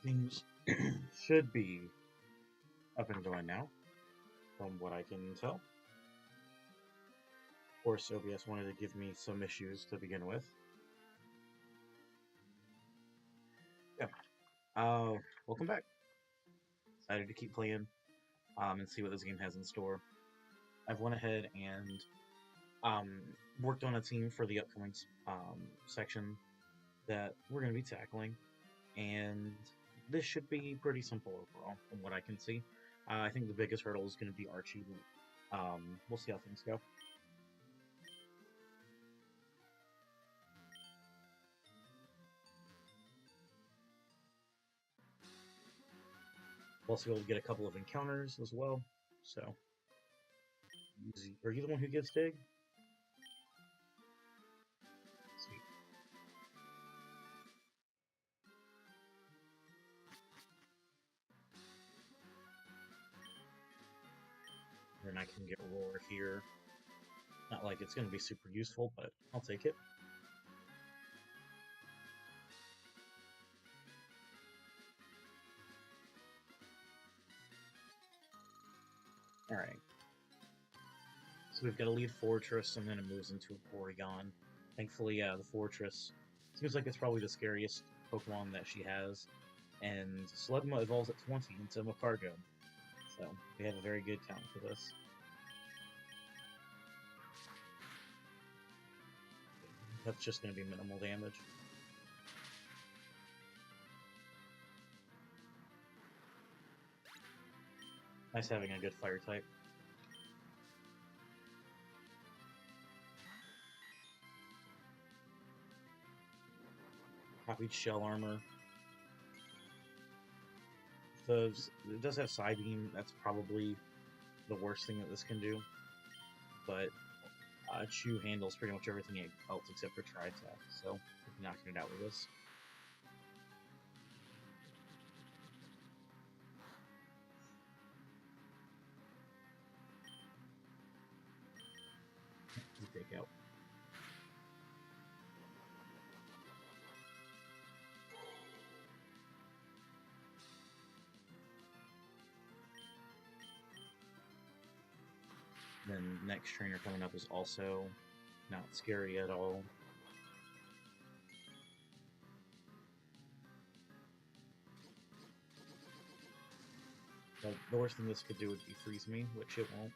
Things should be up and going now, from what I can tell. Of course, OBS wanted to give me some issues to begin with. Yeah. Welcome back. Excited to keep playing and see what this game has in store. I've went ahead and worked on a team for the upcoming section that we're going to be tackling, and this should be pretty simple overall from what I can see. I think the biggest hurdle is going to be Archie. We'll see how things go. We'll also be able to get a couple of encounters as well. So, are you the one who gives dig? Sweet. Then I can get roar here. Not like it's going to be super useful, but I'll take it. Alright. So we've got a lead fortress, and then it moves into a Porygon. Thankfully, the fortress seems like it's probably the scariest Pokemon that she has. And Slugma evolves at 20 into Macargo. So we have a very good count for this. That's just going to be minimal damage. Nice having a good fire type. Copied shell armor. It does have Psybeam. That's probably the worst thing that this can do. But Chew handles pretty much everything else except for Tri-Attack, so we'll be knocking it out with this. Take out. Then next trainer coming up is also not scary at all. The worst thing this could do would be freeze me, which it won't.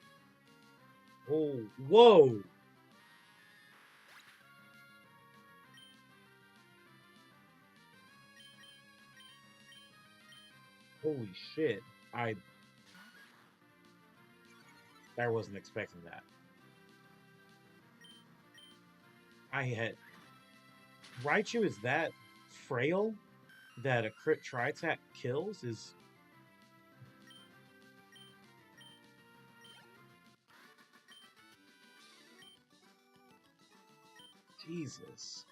Oh, whoa! Holy shit. I wasn't expecting that. Raichu is that frail that a crit Tri-Attack kills is... Jesus.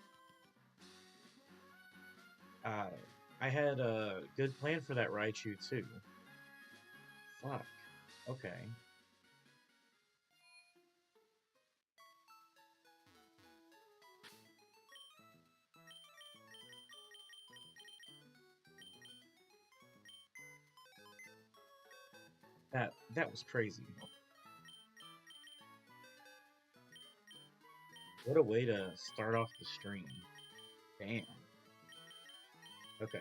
I had a good plan for that Raichu too. Fuck. Okay. That was crazy. What a way to start off the stream. Damn. Okay.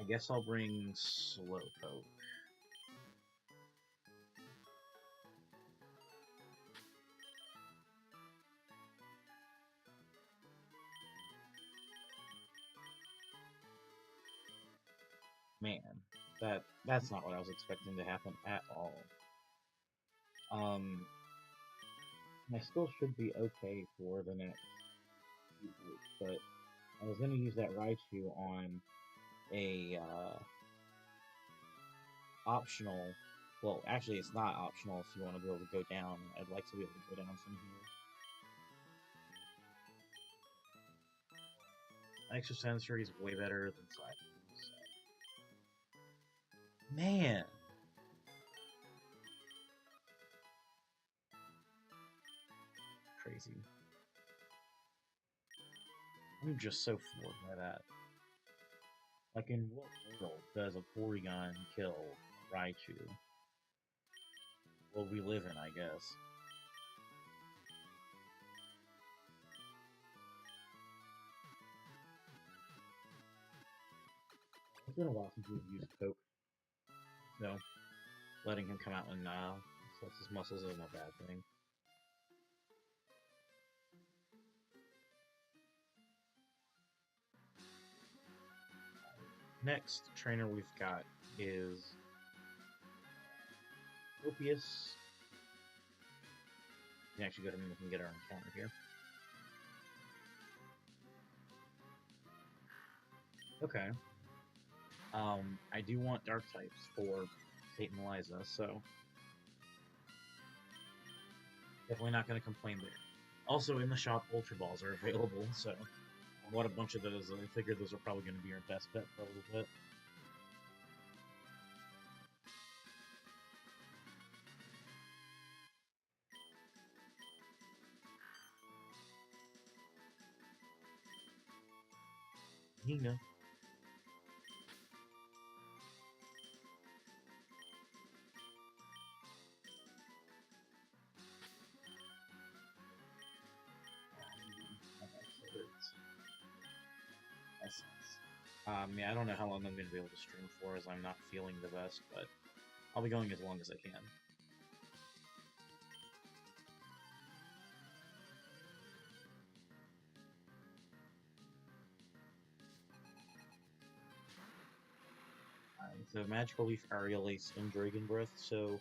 I guess I'll bring Slowpoke. Man, that's not what I was expecting to happen at all. I still should be okay for the next few weeks, but I was gonna use that Raichu on a optional. Well, actually, it's not optional if you want to be able to go down. I'd like to be able to go down from here. Extrasensory is way better than Psychic. Man! Crazy. I'm just so floored by that. Like, in what world does a Porygon kill Raichu? Well, we live in, I guess. It's been a while since we've used Poke. So, letting him come out and flex his muscles isn't a bad thing. Next trainer we've got is Opius. We can actually go to him and we can get our encounter here. Okay. I do want dark types for Kate and Liza, so definitely not going to complain there. Also, in the shop, Ultra Balls are available, so I want a bunch of those. I figure those are probably going to be our best bet for a little bit. Nina. Yeah, I don't know how long I'm going to be able to stream for, as I'm not feeling the best, but I'll be going as long as I can. So Magical Leaf, Aerial Ace, and Dragon Breath, so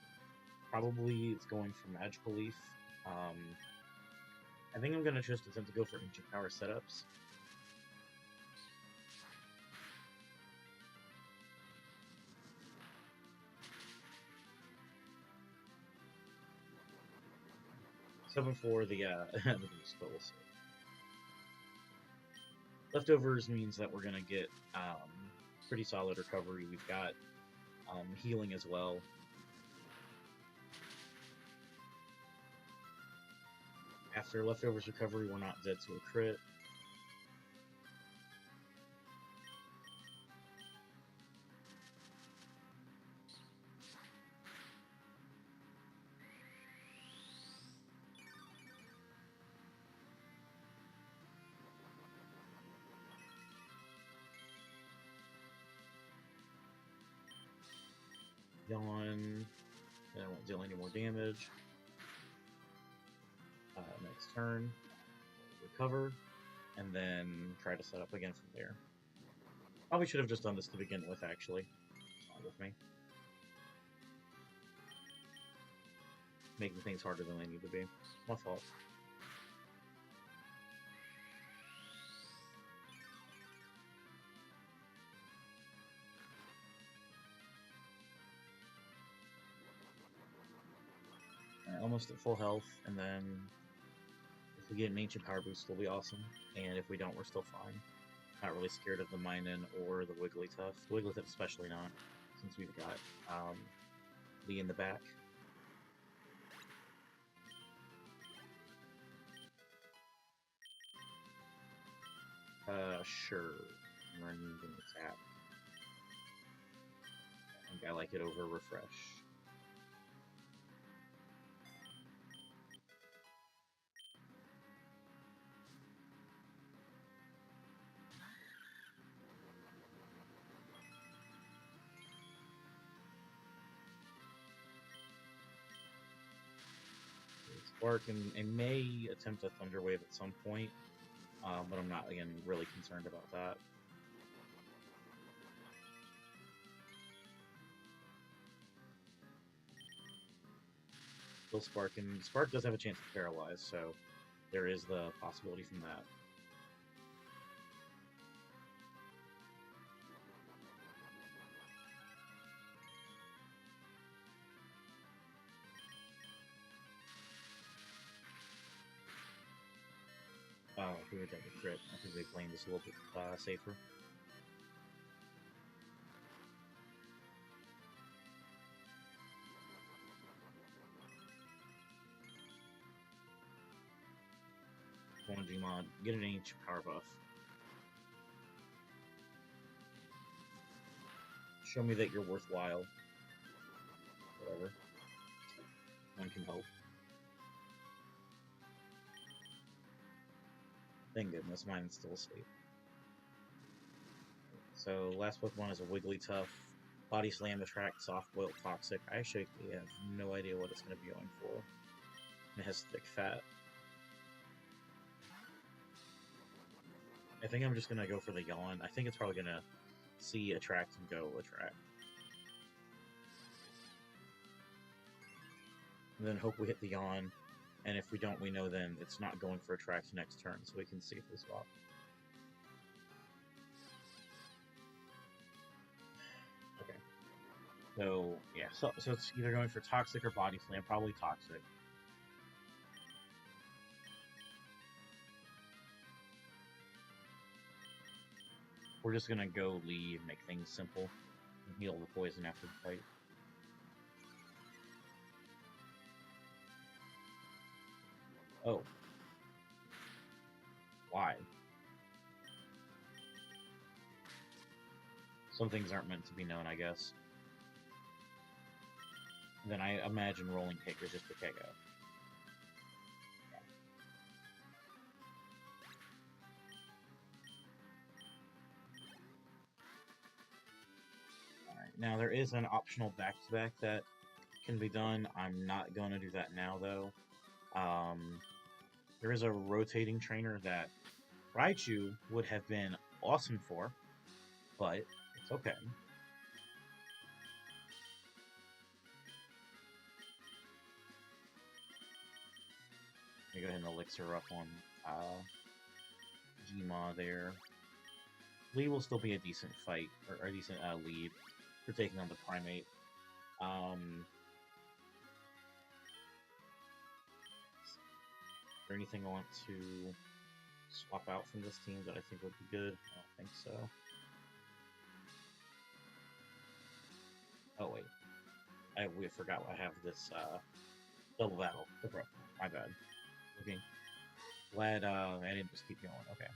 probably it's going for Magical Leaf. I think I'm going to just attempt to go for Ancient Power setups. Seven for the the skulls. Leftovers means that we're going to get pretty solid recovery. We've got healing as well. After Leftovers recovery, we're not dead to a crit. Yawn. Then I won't deal any more damage. Next turn, recover, and then try to set up again from there. Probably should have just done this to begin with, actually. It's not with me. Making things harder than they need to be. My fault. Almost at full health, and then if we get an Ancient Power boost, it'll be awesome. And if we don't, we're still fine. Not really scared of the Minun or the Wigglytuff. The Wigglytuff especially not, since we've got Lee in the back. Sure. Run and attack. I think I like it over Refresh. Spark and may attempt a Thunder Wave at some point, but I'm not, again, really concerned about that. Still Spark, and Spark does have a chance to paralyze, so there is the possibility from that. we would have a crit. I think they playing this a little bit safer. Come on, Gmod, get an ancient power buff. Show me that you're worthwhile. Whatever. One can hope. Thank goodness, mine's still asleep. So, last Pokemon is a Wigglytuff. Body Slam, Attract, Soft Boiled, Toxic. I actually have no idea what it's going to be going for. It has thick fat. I think I'm just going to go for the Yawn. I think it's probably going to see Attract and go Attract. And then hope we hit the Yawn. And if we don't, we know then it's not going for Attract next turn, so we can see if we swap. Okay. So, yeah, so it's either going for Toxic or Body Slam, probably Toxic. We're just gonna go leave, make things simple, and heal the poison after the fight. Oh. Why? Some things aren't meant to be known, I guess. Then I imagine Rolling Kick is just a KO. Alright, now there is an optional back-to-back that can be done. I'm not going to do that now, though. There is a rotating trainer that Raichu would have been awesome for, but it's okay. Let me go ahead and elixir up on Gma there. Lee will still be a decent fight, or a decent lead for taking on the Primate. Is there anything I want to swap out from this team that I think would be good? I don't think so. Oh wait, we forgot I have this double battle. My bad. Okay, glad I didn't just keep going. Okay.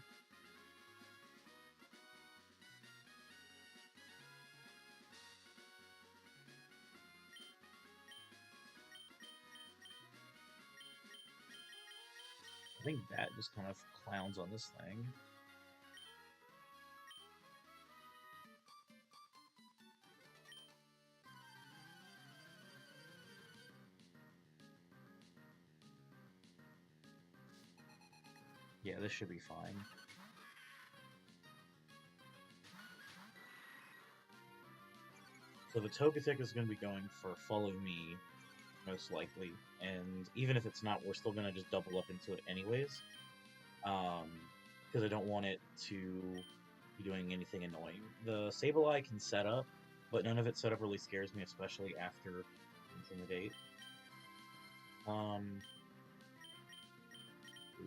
I think that just kind of clowns on this thing. Yeah, this should be fine. So the Togetic is going to be going for Follow Me, most likely. And even if it's not, we're still going to just double up into it anyways. Because I don't want it to be doing anything annoying. The Sableye can set up, but none of its setup really scares me, especially after Intimidate.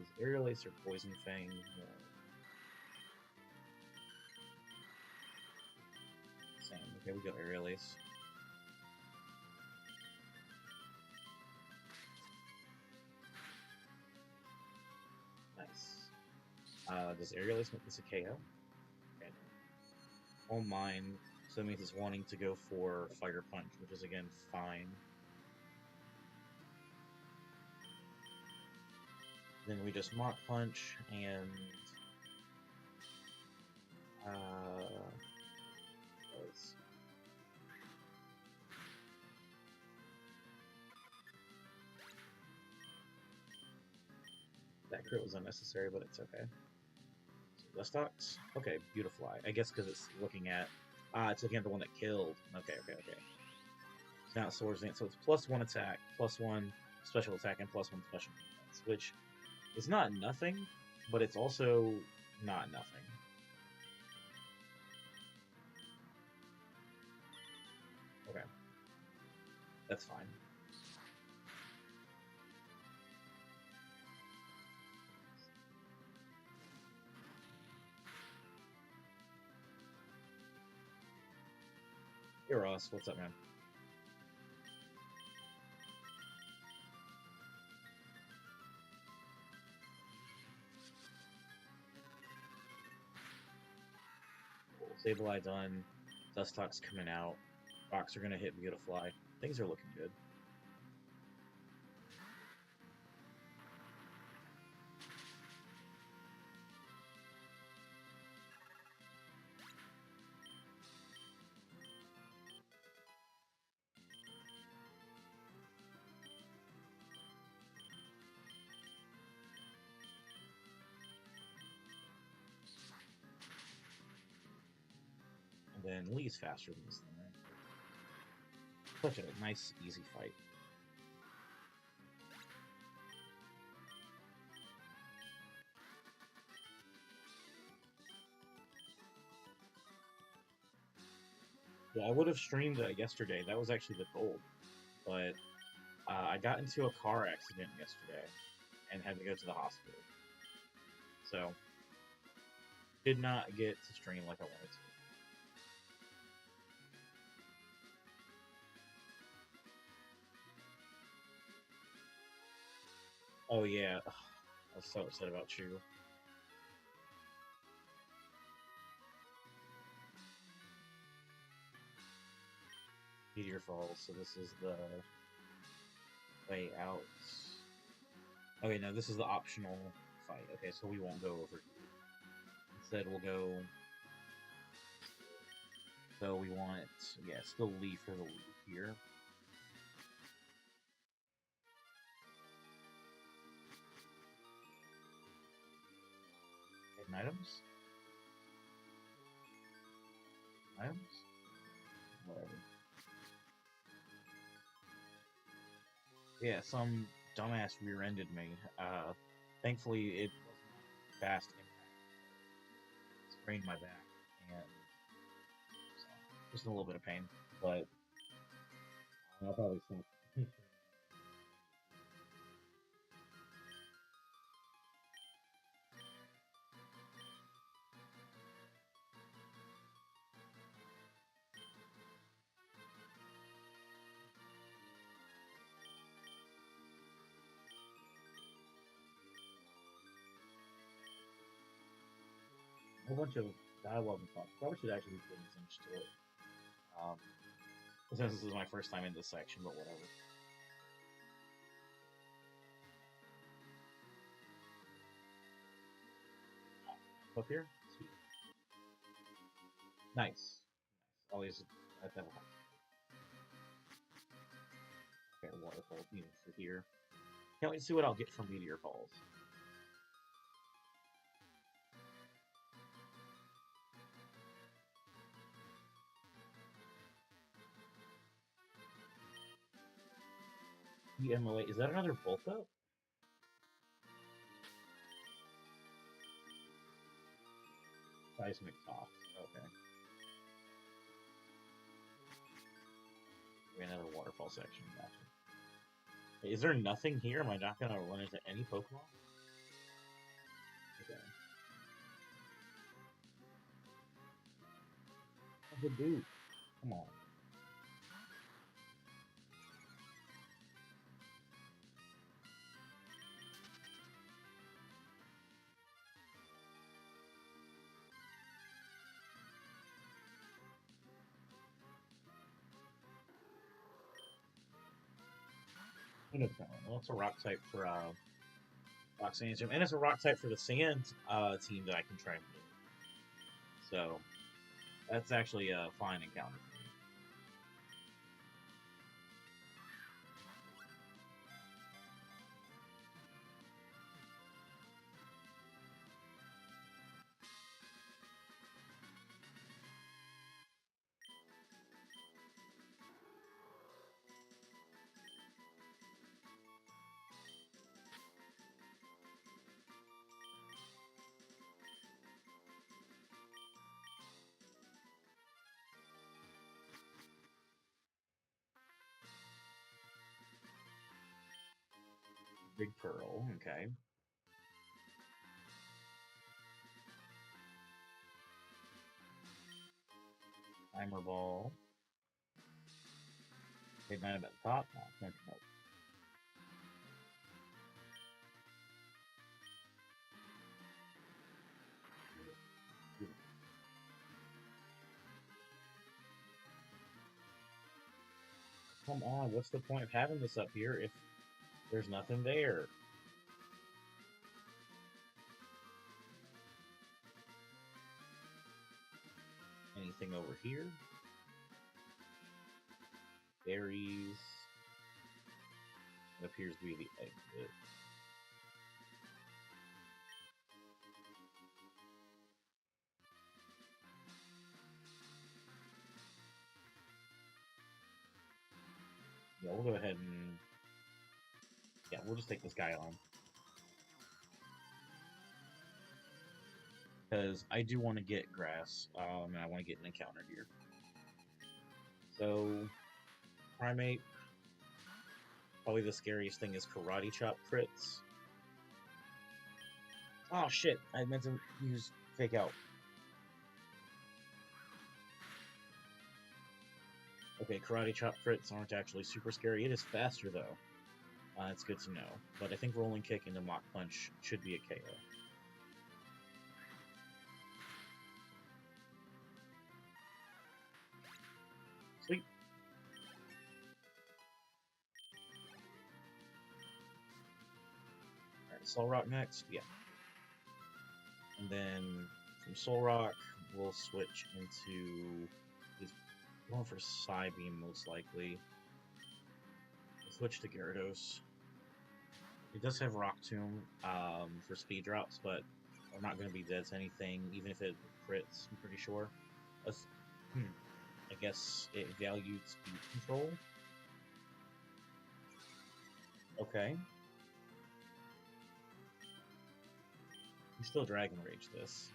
Is Aerial Ace or Poison Fang? Same. Okay, we go Aerial Ace. Nice. Does Aerial Ace make this a KO? Okay. Won't mind. So that means it's wanting to go for Fire Punch, which is again fine. Then we just Mach Punch and that crit was unnecessary, but it's okay. So Dustox? Okay, Beautifly. I guess because it's looking at it's looking at the one that killed. Okay. So now it's Swords Dance, so it's +1 attack, +1 special attack, and +1 special defense, which is not nothing, but it's also not nothing. Okay. That's fine. Hey Ross, what's up, man? Sableye done. Dustox's coming out. Rocks are gonna hit Beautifly. Things are looking good. And then Lee's faster than this thing, right? Such a nice, easy fight. Yeah, I would have streamed yesterday. That was actually the goal. But I got into a car accident yesterday and had to go to the hospital. So, did not get to stream like I wanted to. Oh, yeah. Ugh, I was so upset about you. Meteor Falls, so this is the way out. Okay, no, this is the optional fight. Okay, so we won't go over here. Instead, we'll go. So we want, yeah, still Lee for the lead here. Hidden items? Items? Whatever. Yeah, some dumbass rear-ended me. Thankfully, it wasn't fast impact. It sprained my back, and so, just a little bit of pain. But I'll probably stop. A whole bunch of dialogue and talk. Probably should actually be putting some to it. Um, since this is my first time in this section, but whatever. Up here? Sweet. Nice. Always at that high. Okay, waterfall needed for here. Can't wait to see what I'll get from Meteor Falls. EMOA, is that another bulk up? Seismic toss. Okay. Another waterfall section. Gotcha. Is there nothing here? Am I not gonna run into any Pokemon? Okay. What's a dude? Come on. Well, it's a rock type for Rock Sand Gym, and it's a rock type for the Sand team that I can try and do. So that's actually a fine encounter. Big Pearl, okay. Timer Ball. Okay, mine at the top. No, nope. Come on, what's the point of having this up here if there's nothing there? Anything over here? Berries. It appears to be the exit. Yeah, we'll go ahead and... Yeah, we'll just take this guy on. Because I do want to get grass, and I want to get an encounter here. So, Primate. Probably the scariest thing is Karate Chop crits. Oh shit, I meant to use Fake Out. Okay, Karate Chop crits aren't actually super scary. It is faster though. It's good to know. But I think Rolling Kick and the Mach Punch should be a KO. Sweet. Alright, Soul Rock next? Yeah. And then from Soul Rock, we'll switch into... He's going for Psybeam most likely. We'll switch to Gyarados. It does have Rock Tomb for speed drops, but I'm not going to be dead to anything, even if it crits, I'm pretty sure. I guess it valued speed control. Okay. You still Dragon Rage this.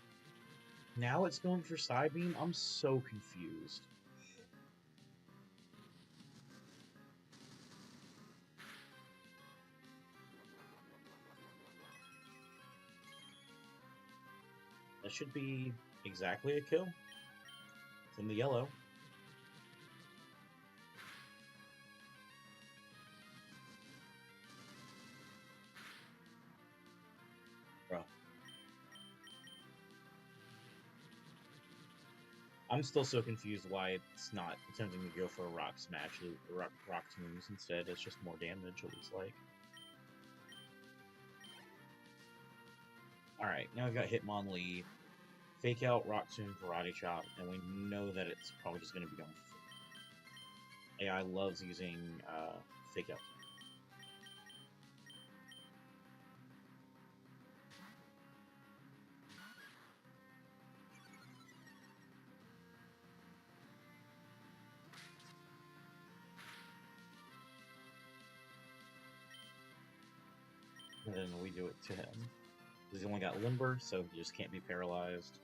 Now it's going for Psybeam? I'm so confused. That should be exactly a kill. It's in the yellow. Bro. I'm still so confused why it's not attempting to go for a Rock Smash, Rock Tombs instead. It's just more damage, it looks like. Alright, now we've got Hitmonlee, Fake Out, Rock Tomb, Karate Chop, and we know that it's probably just going to be going for free. AI loves using Fake Out. And then we do it to him. He's only got Limber, so he just can't be paralyzed.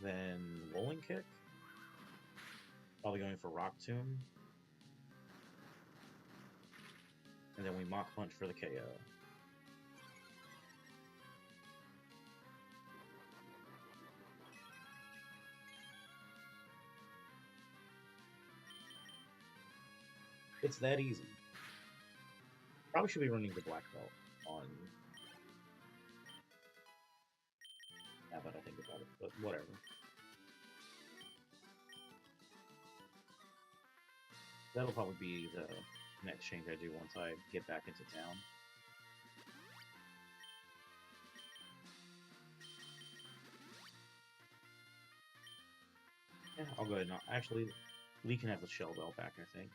Then Rolling Kick. Probably going for Rock Tomb. And then we Mach Punch for the KO. It's that easy. Probably should be running the Black Belt on... Now that I think about it, but whatever. That'll probably be the next change I do once I get back into town. Yeah, I'll go ahead and... Actually, Lee can have the Shell Bell back, I think.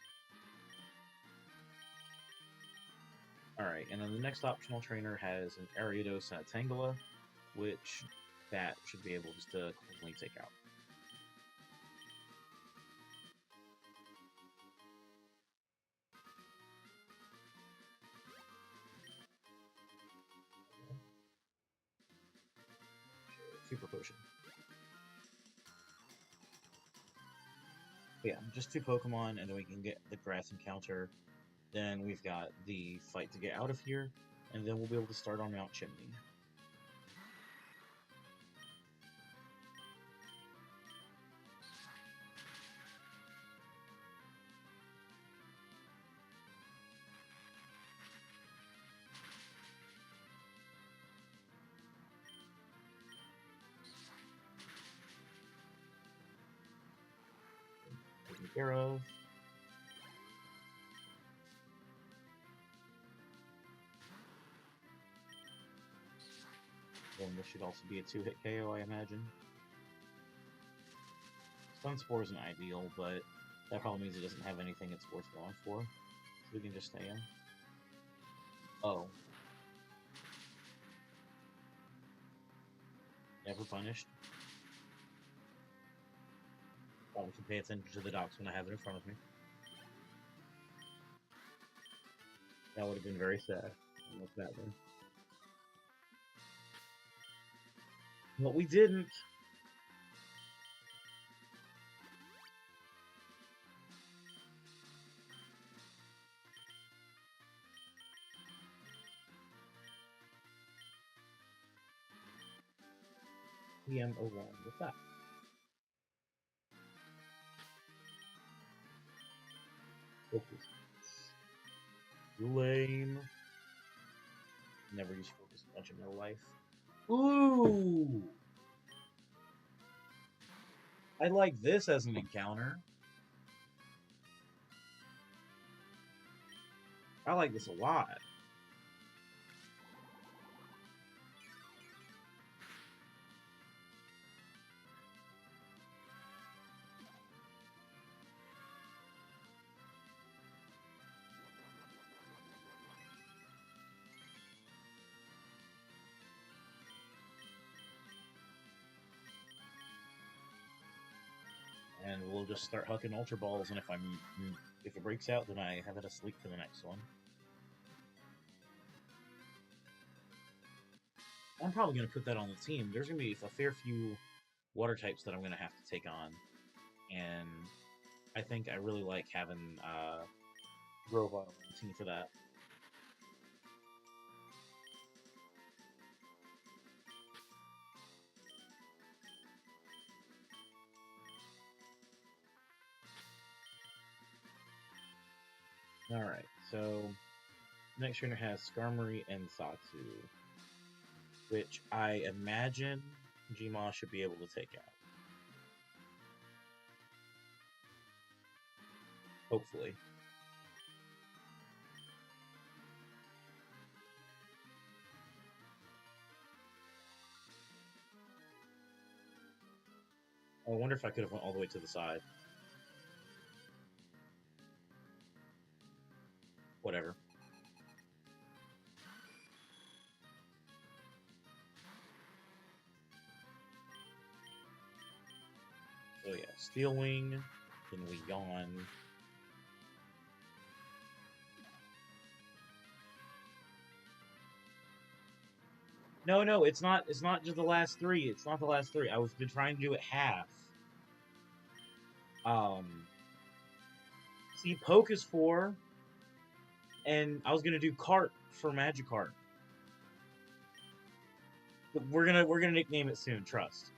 Alright, and then the next optional trainer has an Ariados and a Tangela, which that should be able just to cleanly take out. Super Potion. But yeah, just 2 Pokemon, and then we can get the Grass Encounter. Then we've got the fight to get out of here, and then we'll be able to start on Mount Chimney. care of. Then this should also be a 2-hit KO, I imagine. Stun Spore isn't ideal, but that probably means it doesn't have anything it's worth going for. So we can just stay in. Oh. Never punished. Probably should pay attention to the docs when I have it in front of me. That would have been very sad. Almost that one. But we didn't. PM01. What's that? Focus. Lame. Never use focus much in real life. Ooh! I like this as an encounter. I like this a lot. And we'll just start hucking Ultra Balls, and if it breaks out, then I have it asleep for the next one. I'm probably going to put that on the team. There's going to be a fair few water types that I'm going to have to take on, and I think I really like having Grovyle on the team for that. Alright, so next trainer has Skarmory and Satsu, which I imagine Gmaw should be able to take out. Hopefully. I wonder if I could have went all the way to the side. Whatever. So yeah, Steel Wing, then we yawn. No, it's not just the last three. It's not the last three. I was been trying to do it half. See, Poke is 4, and I was gonna do Cart for Magikarp. But we're gonna nickname it soon, trust.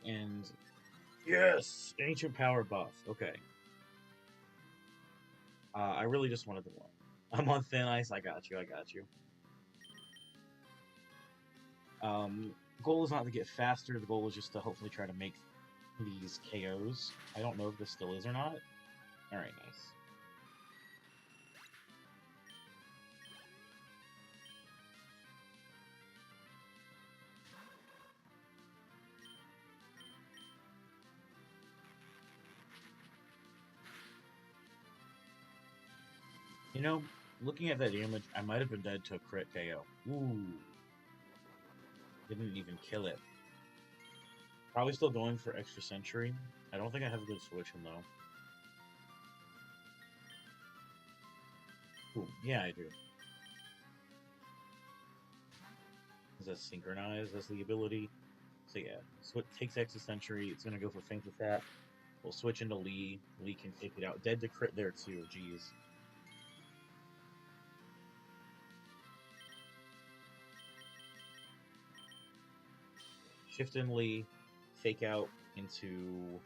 And yes, Ancient Power buff. Okay. I really just wanted the one. I'm on thin ice. I got you. Goal is not to get faster. The goal is just to hopefully try to make these KOs. I don't know if this still is or not. Alright, nice. You know, looking at that damage, I might have been dead to a crit KO. Ooh. Didn't even kill it. Probably still going for extra sentry. I don't think I have a good switch him though. Ooh, yeah, I do. Is that synchronized as the ability? So yeah, so it takes extra sentry. It's gonna go for Faint Attack. We'll switch into Lee. Lee can take it out. Dead to crit there too. Jeez. Shift in Lee. Fake out into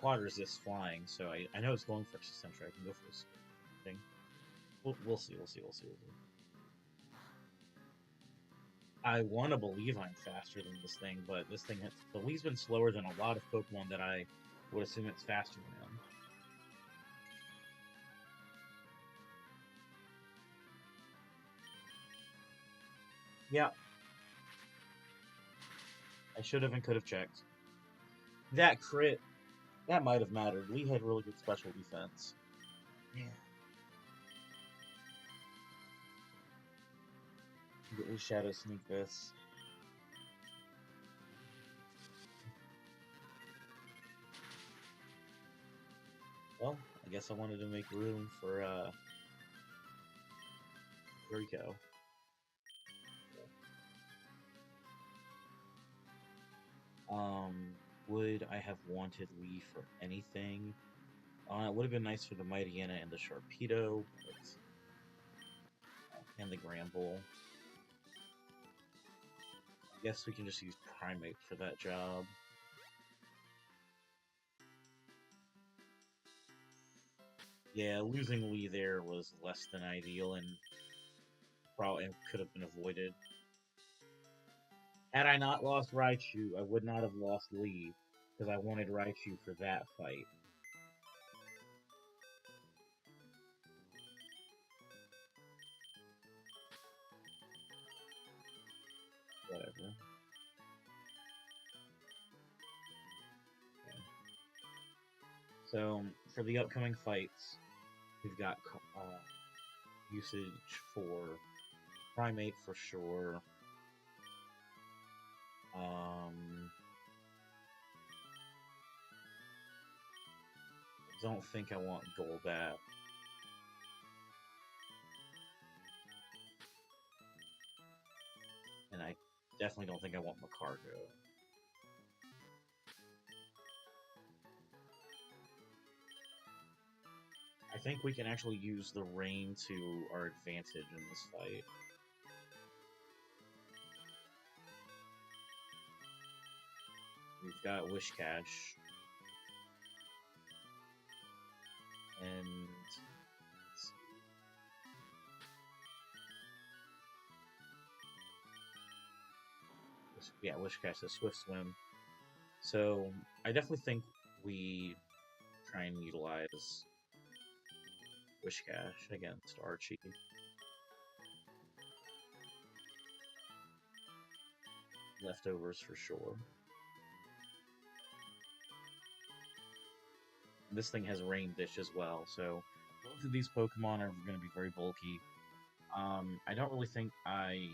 quad resist flying. So I know it's going for Sentry. I can go for this thing. We'll see. We'll see. We'll see. We'll see. I want to believe I'm faster than this thing, but this thing, the Lee's been slower than a lot of Pokemon that I would assume it's faster than. Yeah, I should have and could have checked. That crit, that might have mattered. Lee had really good special defense. Yeah. Get Lee Shadow Sneak this. Well, I guess I wanted to make room for Rico. Would I have wanted Lee for anything? It would have been nice for the Mightyena and the Sharpedo, and the Gramble. I guess we can just use Primate for that job. Yeah, losing Lee there was less than ideal and probably could have been avoided. Had I not lost Raichu, I would not have lost Lee, because I wanted Raichu for that fight. Whatever. Okay. So, for the upcoming fights, we've got usage for Primate for sure. Don't think I want Golbat. And I definitely don't think I want Macargo. I think we can actually use the rain to our advantage in this fight. We've got Wishcash. And yeah, Wishcash is Swift Swim. So I definitely think we try and utilize Wishcash against Archie. Leftovers for sure. This thing has Rain Dish as well, so both of these Pokemon are going to be very bulky. I don't really think I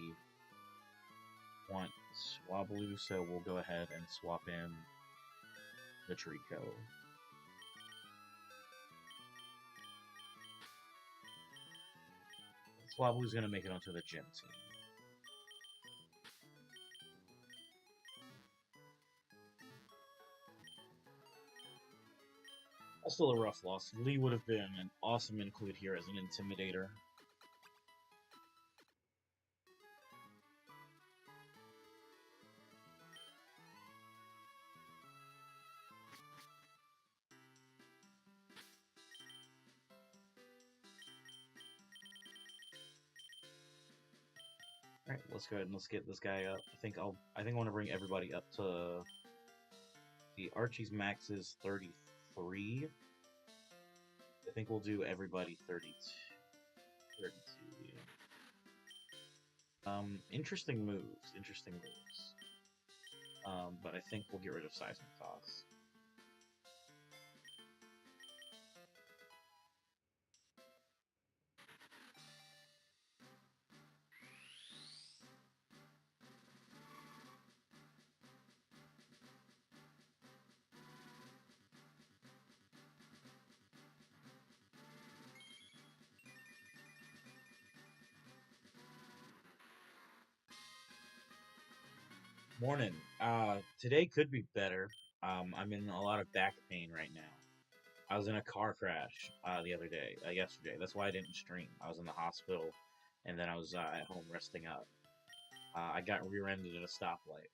want Swablu, so we'll go ahead and swap in the Trico. Swablu's going to make it onto the gym team. That's still a rough loss. Lee would have been an awesome include here as an Intimidator. Alright, let's go ahead and let's get this guy up. I think I want to bring everybody up to the Archie's max is 33. I think we'll do everybody 32. Yeah. Interesting moves. But I think we'll get rid of Seismic Toss. Morning. Today could be better. I'm in a lot of back pain right now. I was in a car crash yesterday. That's why I didn't stream. I was in the hospital, and then I was at home resting up. I got rear-ended at a stoplight.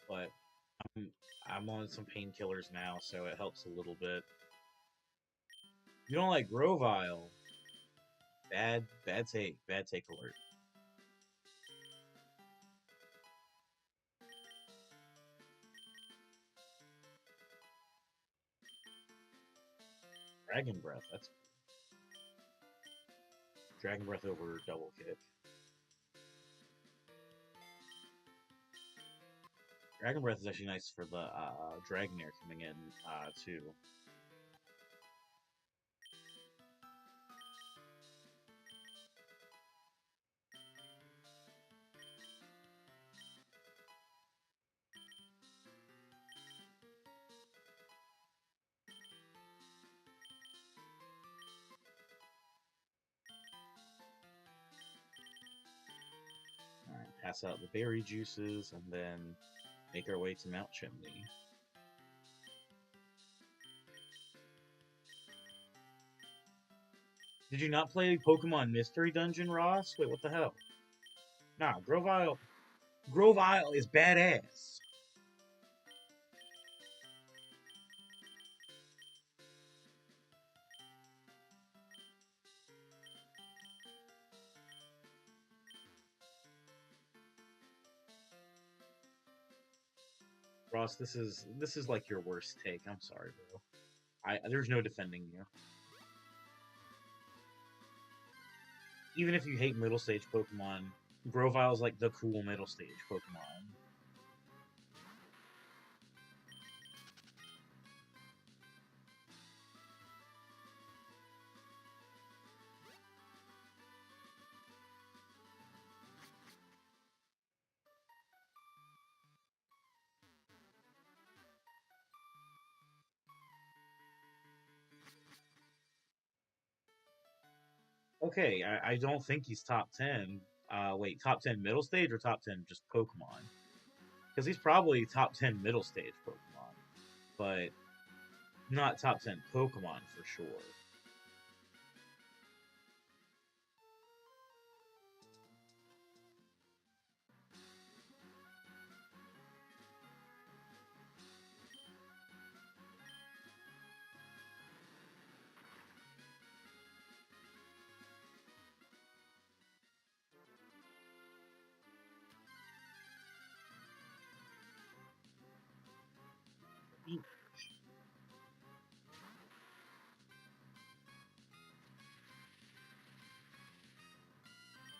But I'm, I'm on some painkillers now, so it helps a little bit. You don't like Grovile? Bad take alert. Dragon Breath. That's Dragon Breath over Double Kick. Dragon Breath is actually nice for the Dragonair coming in too. Alright, pass out the berry juices and then make our way to Mount Chimney. Did you not play Pokemon Mystery Dungeon, Ross? Wait, what the hell? Nah, Grovile is badass. Ross, this is like your worst take. I'm sorry, bro. There's no defending you. Even if you hate middle stage Pokemon, Grovile is like the cool middle stage Pokemon. Okay, I don't think he's top 10. Wait, top 10 middle stage or top 10 just Pokemon? Because he's probably top 10 middle stage Pokemon, but not top 10 Pokemon for sure.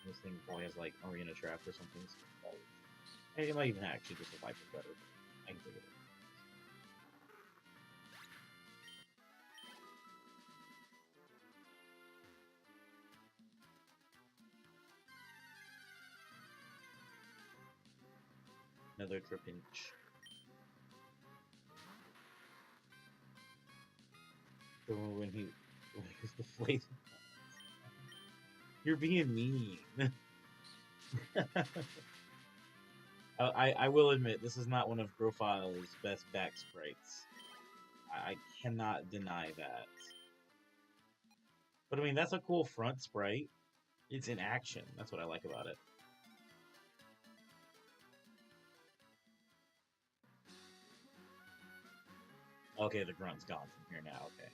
This thing probably has like Arena Trap or something. And it might even actually just survive it better. I can figure it out. Another Trapinch. So when he was the flavor. You're being mean. I will admit, this is not one of Profile's best back sprites. I cannot deny that. But I mean, that's a cool front sprite. It's in action. That's what I like about it. Okay, the grunt's gone from here now. Okay.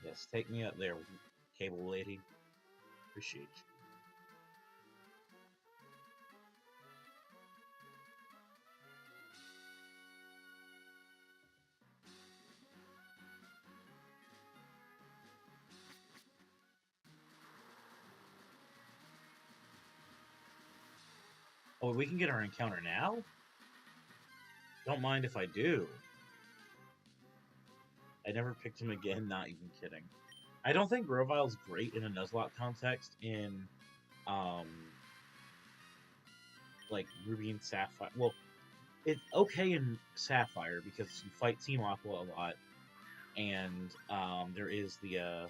Yes, take me up there, cable lady. Appreciate you. Oh, we can get our encounter now? Don't mind if I do. I never picked him again, not even kidding. I don't think Grovile's great in a Nuzlocke context in, um, like Ruby and Sapphire. Well, it's okay in Sapphire because you fight Team Aqua a lot, and there is the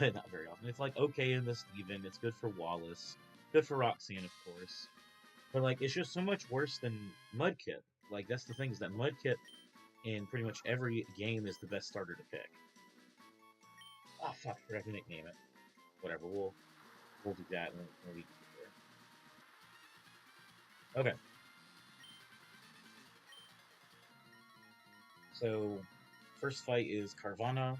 not very often. It's like okay in the Steven. It's good for Wallace, good for Roxanne, of course. But like, it's just so much worse than Mudkip. Like that's the thing is that Mudkip in pretty much every game is the best starter to pick. Oh fuck, I forgot to nickname it. Whatever, we'll do that when we get there. Okay, so first fight is Carvanha,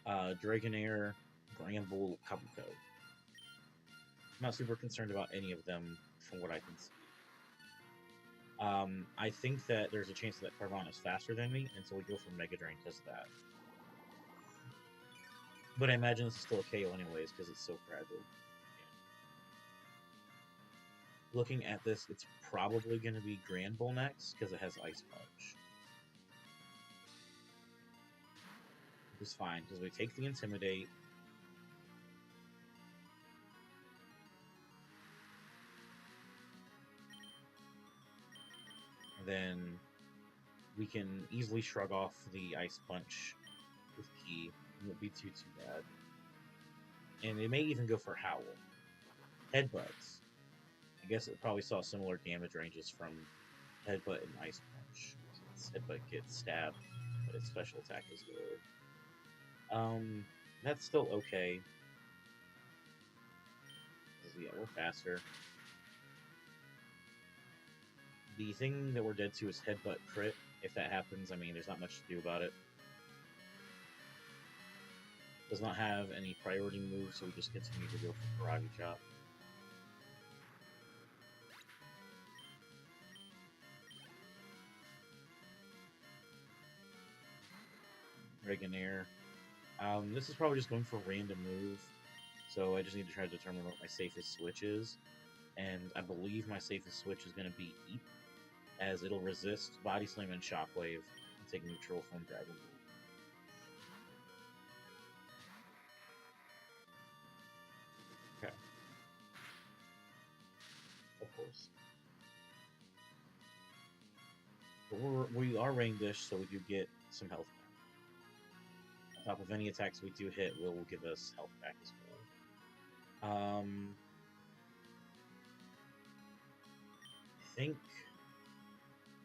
Dragonair, Granbull, Kabuto. I'm not super concerned about any of them from what I can see. I think that there's a chance that Carvanha is faster than me, and so we go for Mega Drain because of that. But I imagine this is still a KO anyways because it's so fragile. Yeah. Looking at this, it's probably going to be Granbull next because it has Ice Punch. Which is fine because we take the Intimidate. And then we can easily shrug off the Ice Punch with Key. It won't be too bad. And it may even go for Howl. Headbutts. I guess it probably saw similar damage ranges from Headbutt and Ice Punch. Its Headbutt gets stabbed, but its special attack is good. That's still okay. Yeah, we're faster. The thing that we're dead to is Headbutt crit. If that happens, I mean, there's not much to do about it. Does not have any priority moves, so we just continue to go for Karate Chop. Dragonair. This is probably just going for a random move, so I just need to try to determine what my safest switch is. And I believe my safest switch is going to be Eep, as it'll resist Body Slam and Shockwave and take neutral from Dragon Ball. Okay. Of course. But we are rain dish, so we do get some health back. On top of any attacks we do hit, will give us health back as well. I think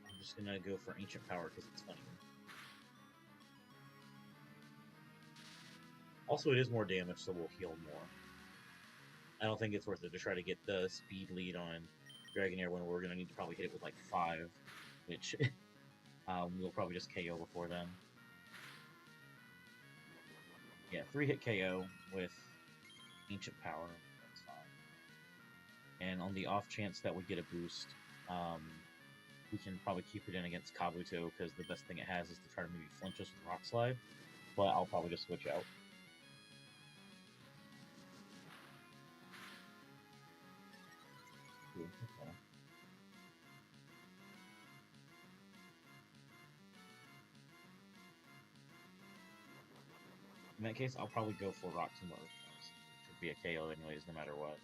I'm just gonna go for Ancient Power because it's funny. Also, it is more damage, so we'll heal more. I don't think it's worth it to try to get the speed lead on Dragonair when we're gonna need to probably hit it with like 5, which we'll probably just KO before then. Yeah, 3-hit KO with Ancient Power. That's fine. And on the off chance that we get a boost, we can probably keep it in against Kabuto because the best thing it has is to try to maybe flinch us with Rock Slide. But I'll probably just switch out. Ooh, okay. In that case, I'll probably go for Rock Tomb Earth. Should be a KO anyways, no matter what.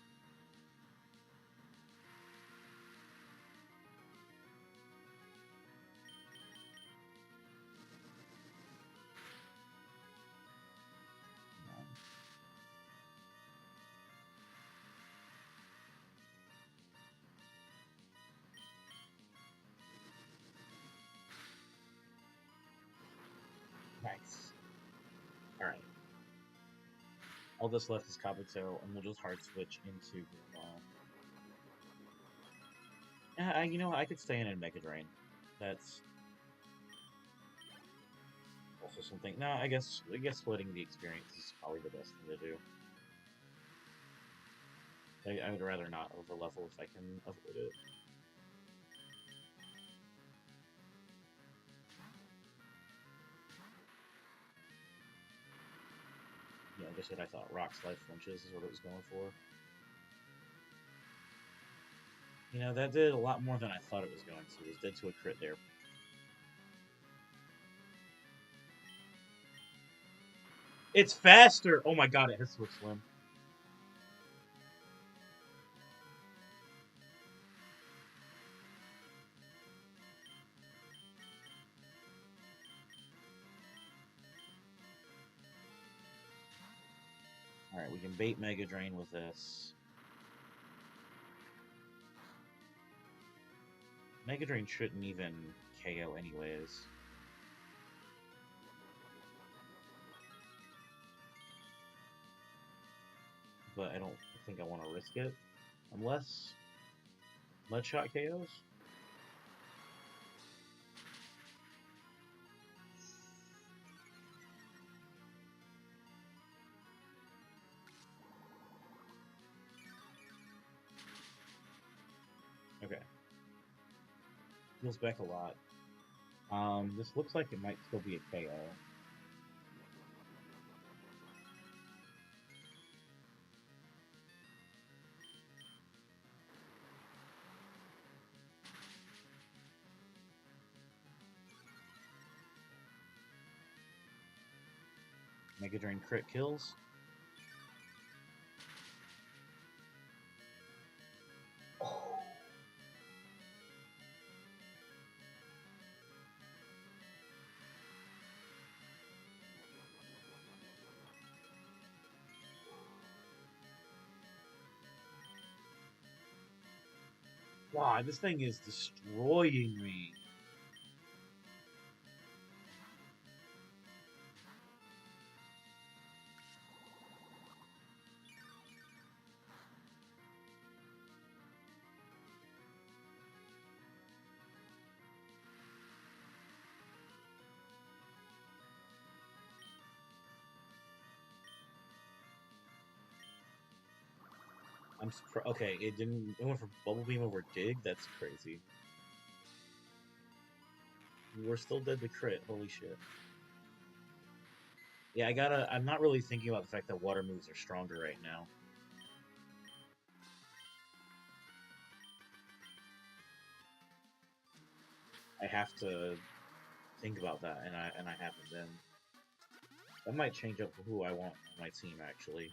Nice. Alright. All that's left is Kabuto, and we'll just hard switch into yeah, you know what? I could stay in a Mega Drain. That's also something. No, I guess splitting the experience is probably the best thing to do. I would rather not overlevel if I can avoid it. Yeah, just what I thought. Rock Slide flinches is what it was going for. You know, that did a lot more than I thought it was going to. It was dead to a crit there. It's faster! Oh my god, it has Switch Slim. Alright, we can bait Mega Drain with this. Mega Drain shouldn't even KO anyways. But I don't think I want to risk it. Unless Mudshot KOs? Okay. Heals back a lot. This looks like it might still be a KO. Mega Drain crit kills. Wow, this thing is destroying me. I'm surprised. Okay, it didn't. It went for Bubble Beam over Dig. That's crazy. We're still dead to crit. Holy shit. Yeah, I'm not really thinking about the fact that water moves are stronger right now. I have to think about that, and I haven't been. That might change up who I want on my team, actually.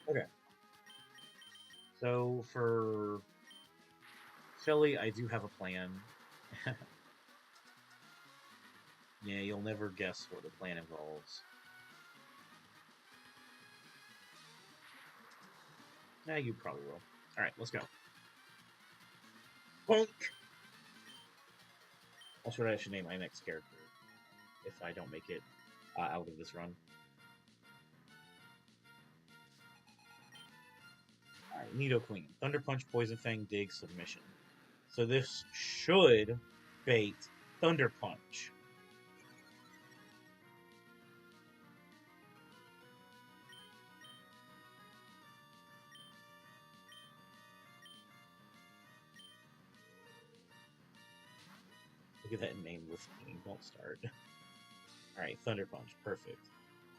Okay. So for Shelly, I do have a plan. Yeah, you'll never guess what the plan involves. Yeah, you probably will. Alright, let's go. Bonk! That's what I should name my next character if I don't make it out of this run. Alright, Nidoqueen. Thunder Punch, Poison Fang, Dig, Submission. So this should bait Thunder Punch. Look at that nameless game. Don't start. Alright, Thunder Punch. Perfect.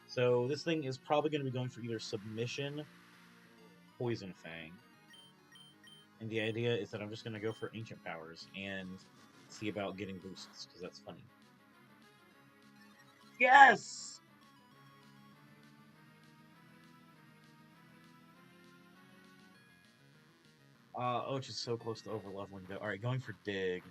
So this thing is probably going to be going for either Submission, Poison Fang. And the idea is that I'm just going to go for Ancient Powers and see about getting boosts, because that's funny. Yes! Oh, just so close to over-leveling, though. Alright, going for Dig.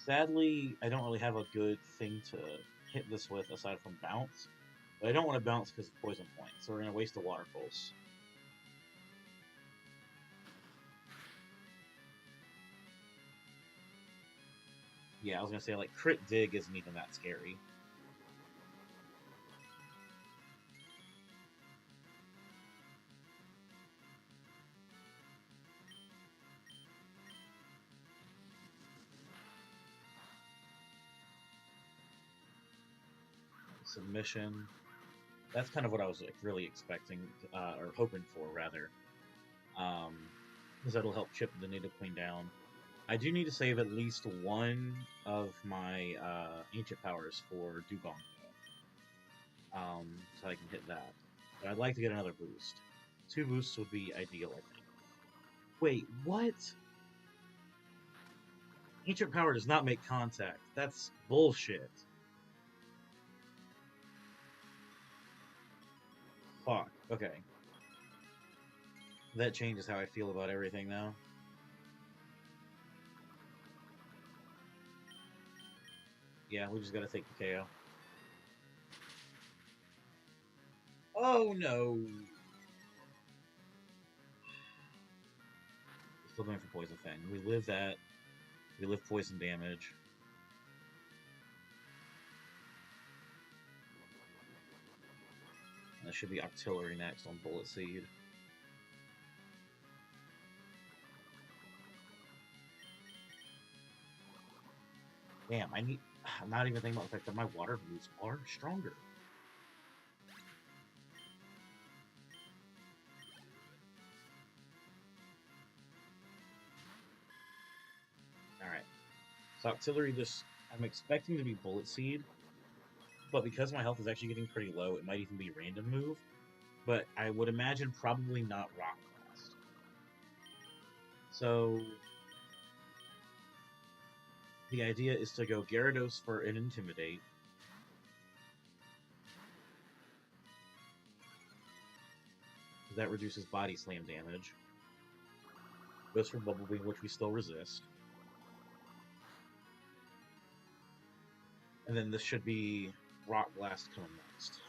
Sadly, I don't really have a good thing to hit this with aside from Bounce. But I don't want to bounce because of Poison Point, so we're going to waste a Water Pulse. Yeah, I was going to say, like, Crit Dig isn't even that scary. Submission. That's kind of what I was like really expecting, or hoping for, rather. because that'll help chip the native queen down. I do need to save at least one of my ancient powers for Dugong, so I can hit that. But I'd like to get another boost. 2 boosts would be ideal, I think. Wait, what? Ancient power does not make contact. That's bullshit. Fuck. Okay. That changes how I feel about everything now. Yeah, we just gotta take the KO. Oh no! Still going for Poison Fang. We live that. We live poison damage. And that should be Octillery next on Bullet Seed. Damn, I'm not even thinking about the fact that my water moves are stronger. Alright. So Octillery just. I'm expecting to be Bullet Seed, but because my health is actually getting pretty low, it might even be random move. But I would imagine probably not Rock Blast. So the idea is to go Gyarados for an Intimidate. That reduces Body Slam damage. Goes for Bubble Beam, which we still resist. And then this should be Rock Blast coming next.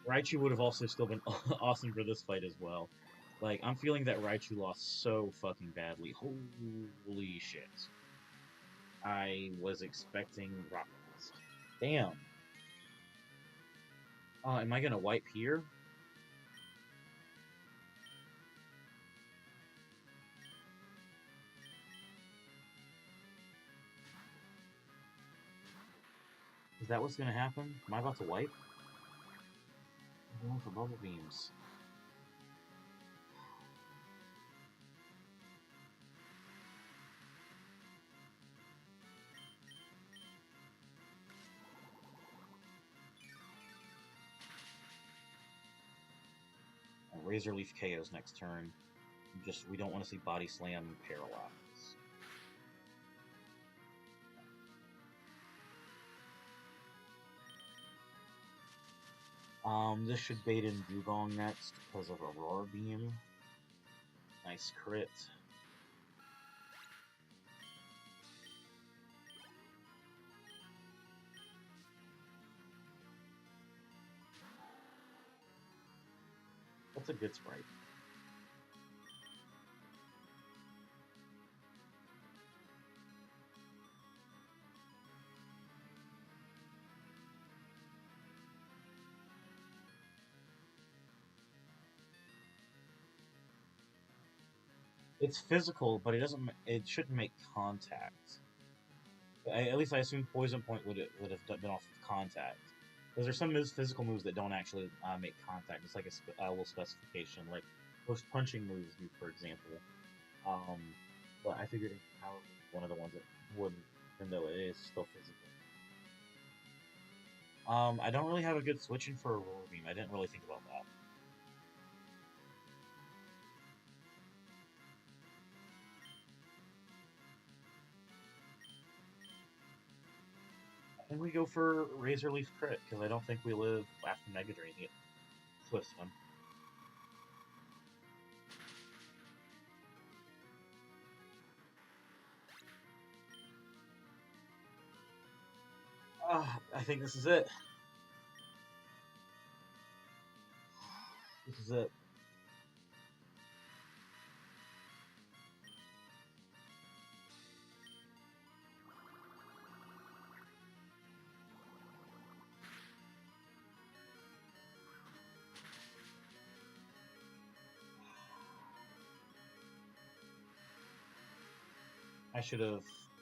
Raichu would have also still been awesome for this fight as well. Like, I'm feeling that Raichu lost so fucking badly. Holy shit. I was expecting Rock Blast. Damn. Am I gonna wipe here? Is that what's gonna happen? Am I about to wipe? I'm going for Bubble Beams. Razor Leaf KOs next turn. We don't want to see Body Slam paralyze. This should bait in Dugong next because of Aurora Beam. Nice crit. That's a good sprite. It's physical, but it shouldn't make contact. At least I assume Poison Point would have been off of contact. Because there's some physical moves that don't actually make contact. It's like a little specification, like most punching moves do, for example. But I figured Power was one of the ones that wouldn't, even though it is still physical. I don't really have a good switch in for Aurora Beam. I didn't really think about that. I think we go for Razor Leaf Crit, because I don't think we live after Mega Drain yet. Swift Swim. I think this is it. This is it.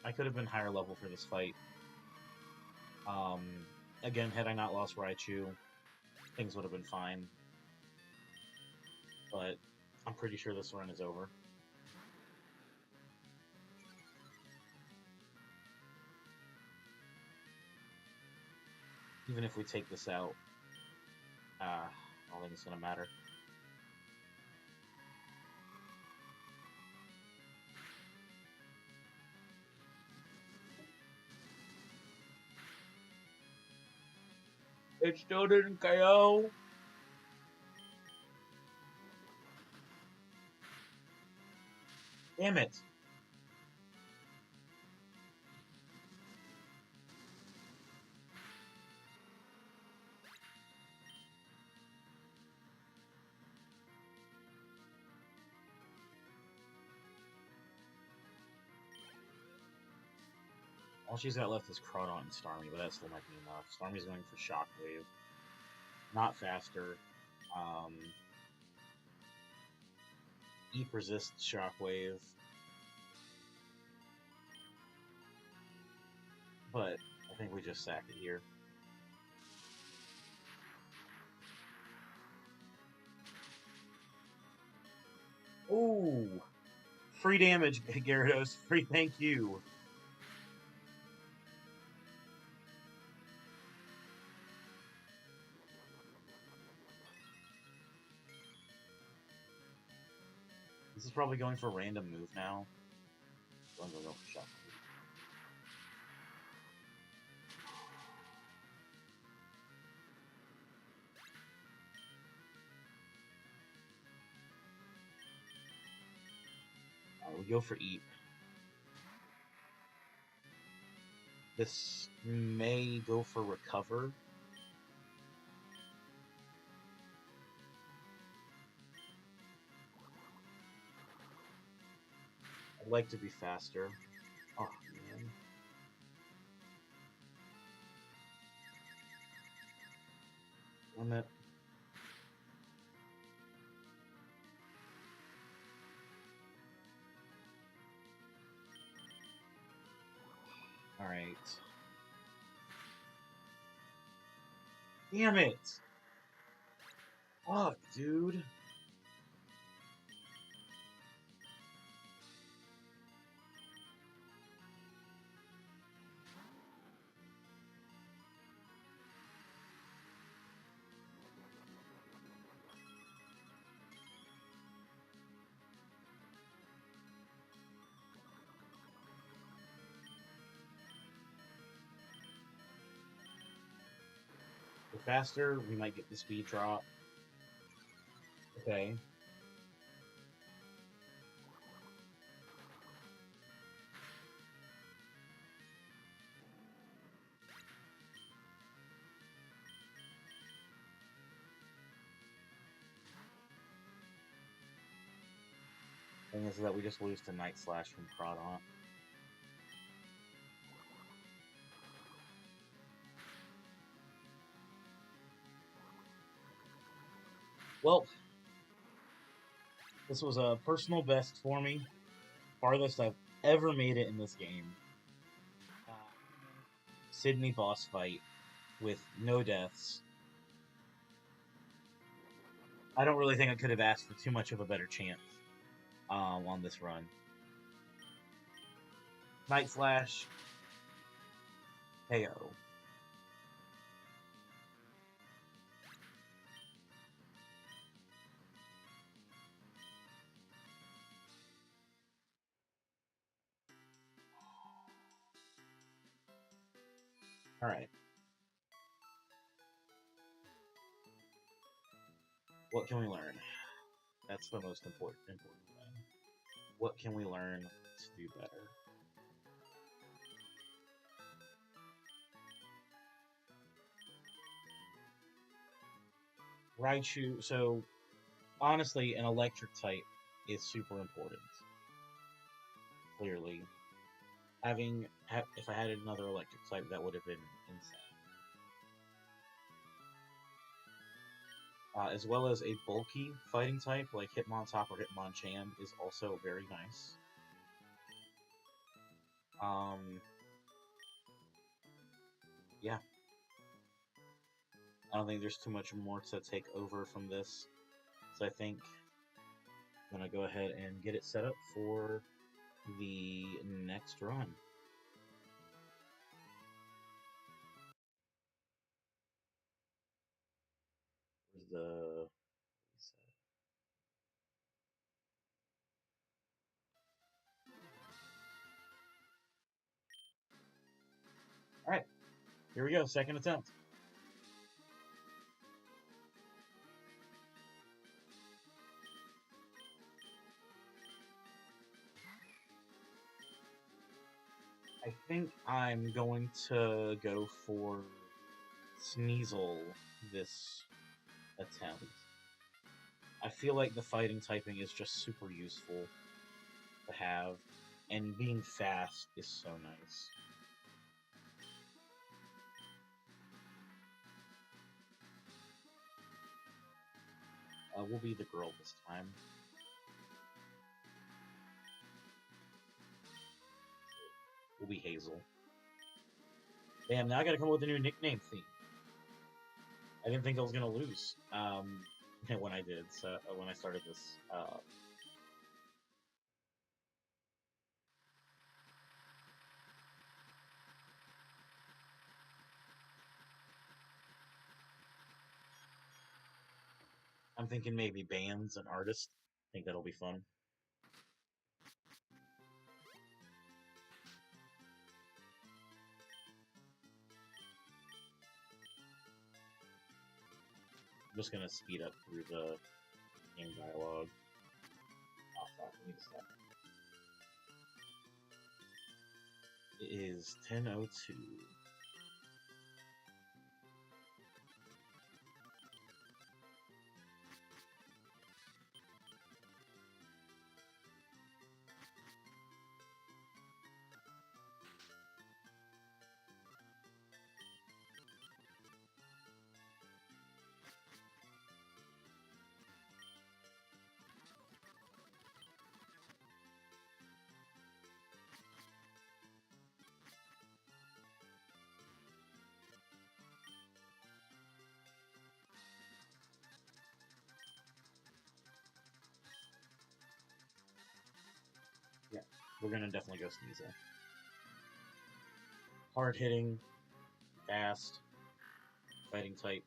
I could have been higher level for this fight. Um, Again, had I not lost Raichu, things would have been fine. But I'm pretty sure this run is over. Even if we take this out, I don't think it's going to matter. It still didn't KO. Damn it. All she's got left is Crawdaunt and Starmie, but that still might be enough. Starmie's going for Shockwave. Not faster. Eep resists Shockwave. But I think we just sack it here. Ooh! Free damage, Gyarados. Free thank you. This is probably going for a random move now. I'm going to go for Shockwave. We go for Eep. This may go for Recover. I'd like to be faster. Oh, man. Limit. Alright. Damn it! Fuck, dude. The faster, we might get the speed drop. Okay. Thing is that we just lose to Night Slash from Crawdaunt. Well, this was a personal best for me. Farthest I've ever made it in this game. Sydney boss fight with no deaths. I don't really think I could have asked for too much of a better chance on this run. Night Slash, KO. Alright. What can we learn? That's the most important thing. What can we learn to do better? Raichu, so honestly, an electric type is super important. Clearly. If I had another electric type, that would have been insane. As well as a bulky fighting type like Hitmontop or Hitmonchan is also very nice. yeah, I don't think there's too much more to take over from this. So I think I'm gonna go ahead and get it set up for the next run. Where's the reset? All right, here we go. Second attempt. I think I'm going to go for Sneasel this attempt. I feel like the fighting typing is just super useful to have, and being fast is so nice. We'll be the girl this time. We'll be Hazel. Damn, now I gotta come up with a new nickname theme. I didn't think I was gonna lose when I did, so when I started this. I'm thinking maybe bands and artists. I think that'll be fun. I'm just gonna speed up through the game dialogue. Oh fuck, I need to stop. It is 10:02. Yeah, we're gonna definitely go Sneasel. Hard hitting, fast, fighting type.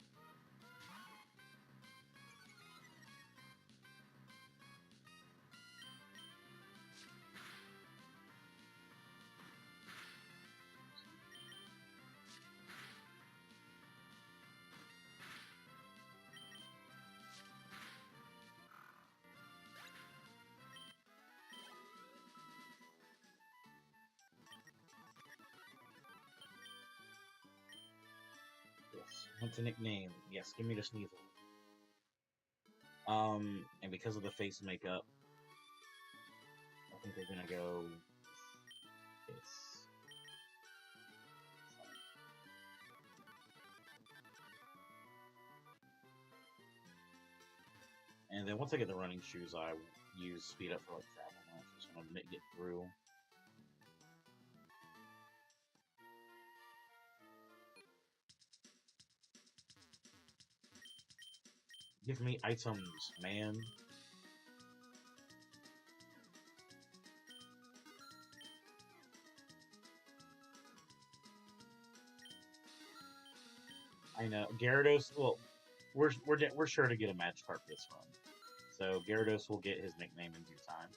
Yes. What's a nickname? Yes, give me the Sneasel. And because of the face makeup, I think we're gonna go this. And then once I get the running shoes, I use speed up for like travel. I just want to get through. Give me items, man. I know Gyarados. Well, we're sure to get a Magikarp this run, so Gyarados will get his nickname in due time.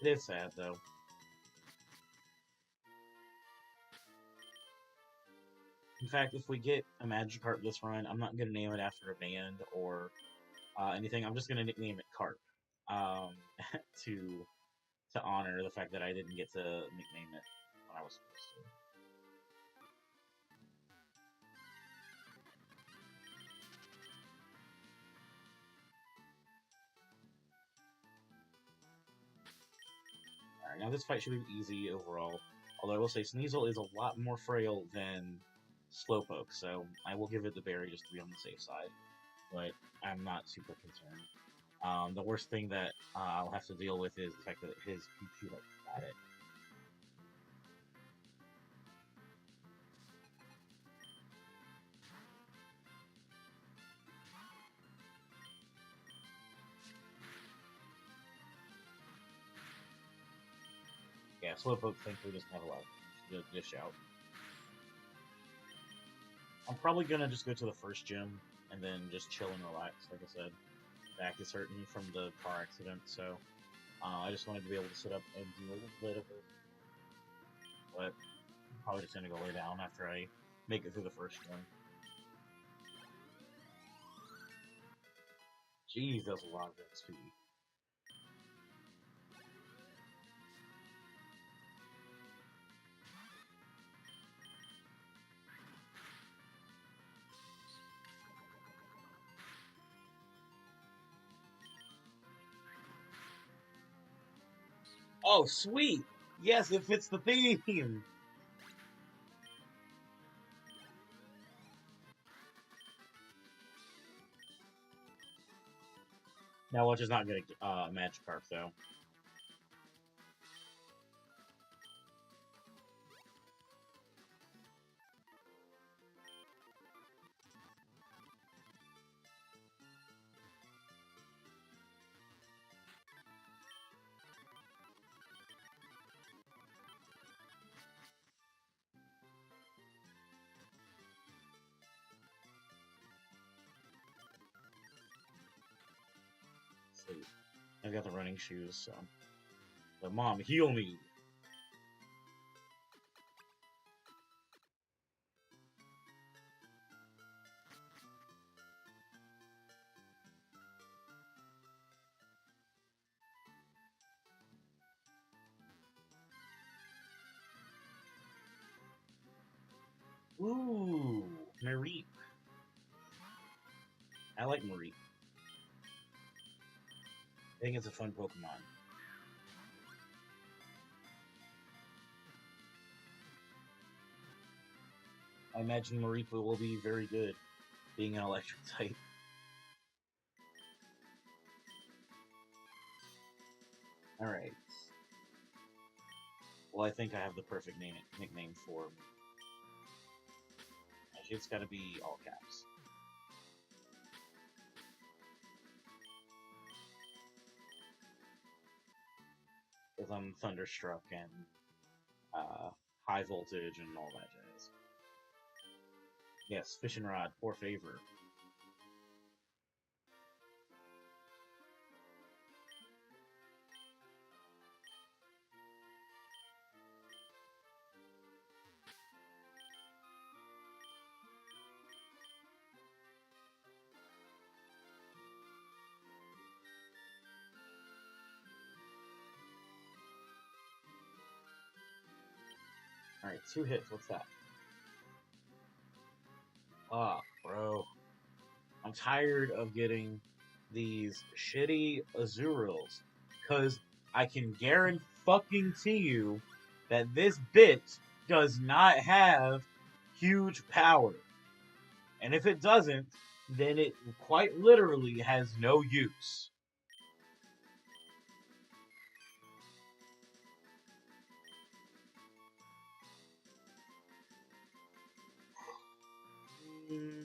It is sad though. In fact, if we get a Magikarp this run, I'm not gonna name it after a band or anything. I'm just gonna nickname it Carp, um, to to honor the fact that I didn't get to nickname it when I was supposed to. Alright, now this fight should be easy overall. Although I will say Sneasel is a lot more frail than Slowpoke, so I will give it the berry just to be on the safe side. But I'm not super concerned. The worst thing that I'll have to deal with is the fact that his Pichu like got it. Yeah, Slowpoke thankfully doesn't have a lot to dish out. I'm probably gonna just go to the first gym and then just chill and relax. Like I said, back is hurting from the car accident, so I just wanted to be able to sit up and do a little bit of it. But I'm probably just gonna go lay down after I make it through the first gym. Jeez, that's a lot of XP. Oh, sweet! Yes, it fits the theme! Now, which is not gonna Magikarp, though. Sweet. I've got the running shoes, so. But Mom, heal me! Ooh, Mareep. I like Mareep. I think it's a fun Pokemon. I imagine Mareep will be very good, being an electric type. Alright. Well, I think I have the perfect nickname for him. Actually, it's gotta be all caps. Because I'm Thunderstruck and high voltage and all that jazz. Yes, Fishing Rod, poor favor. Alright, 2 hits, what's that? Ah, bro. I'm tired of getting these shitty Azurials. Because I can guarantee you that this bit does not have huge power. And if it doesn't, then it quite literally has no use. Mm,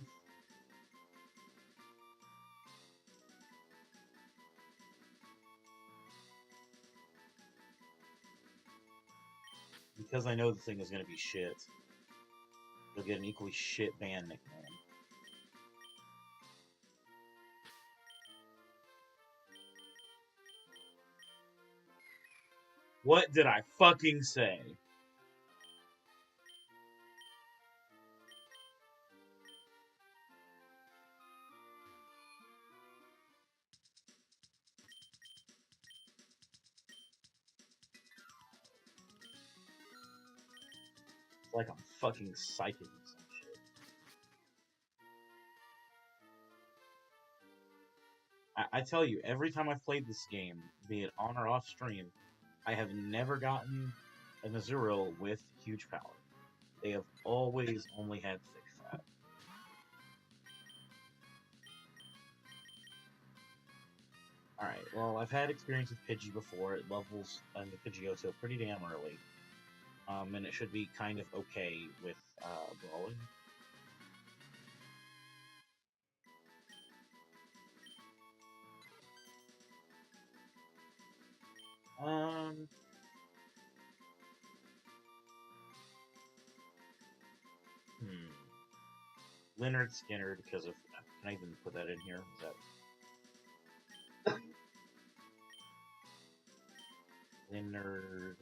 because I know the thing is going to be shit. You'll get an equally shit band nickname. What did I fucking say? It's like I'm fucking psychic or some shit. I tell you, every time I've played this game, be it on or off stream, I have never gotten an Azurill with huge power. They have always only had 6. Alright, well, I've had experience with Pidgey before. It levels the Pidgeotto pretty damn early. And it should be kind of okay with brawling. Um, hmm. Leonard Skinner, because of. Can I even put that in here? Is that. Leonard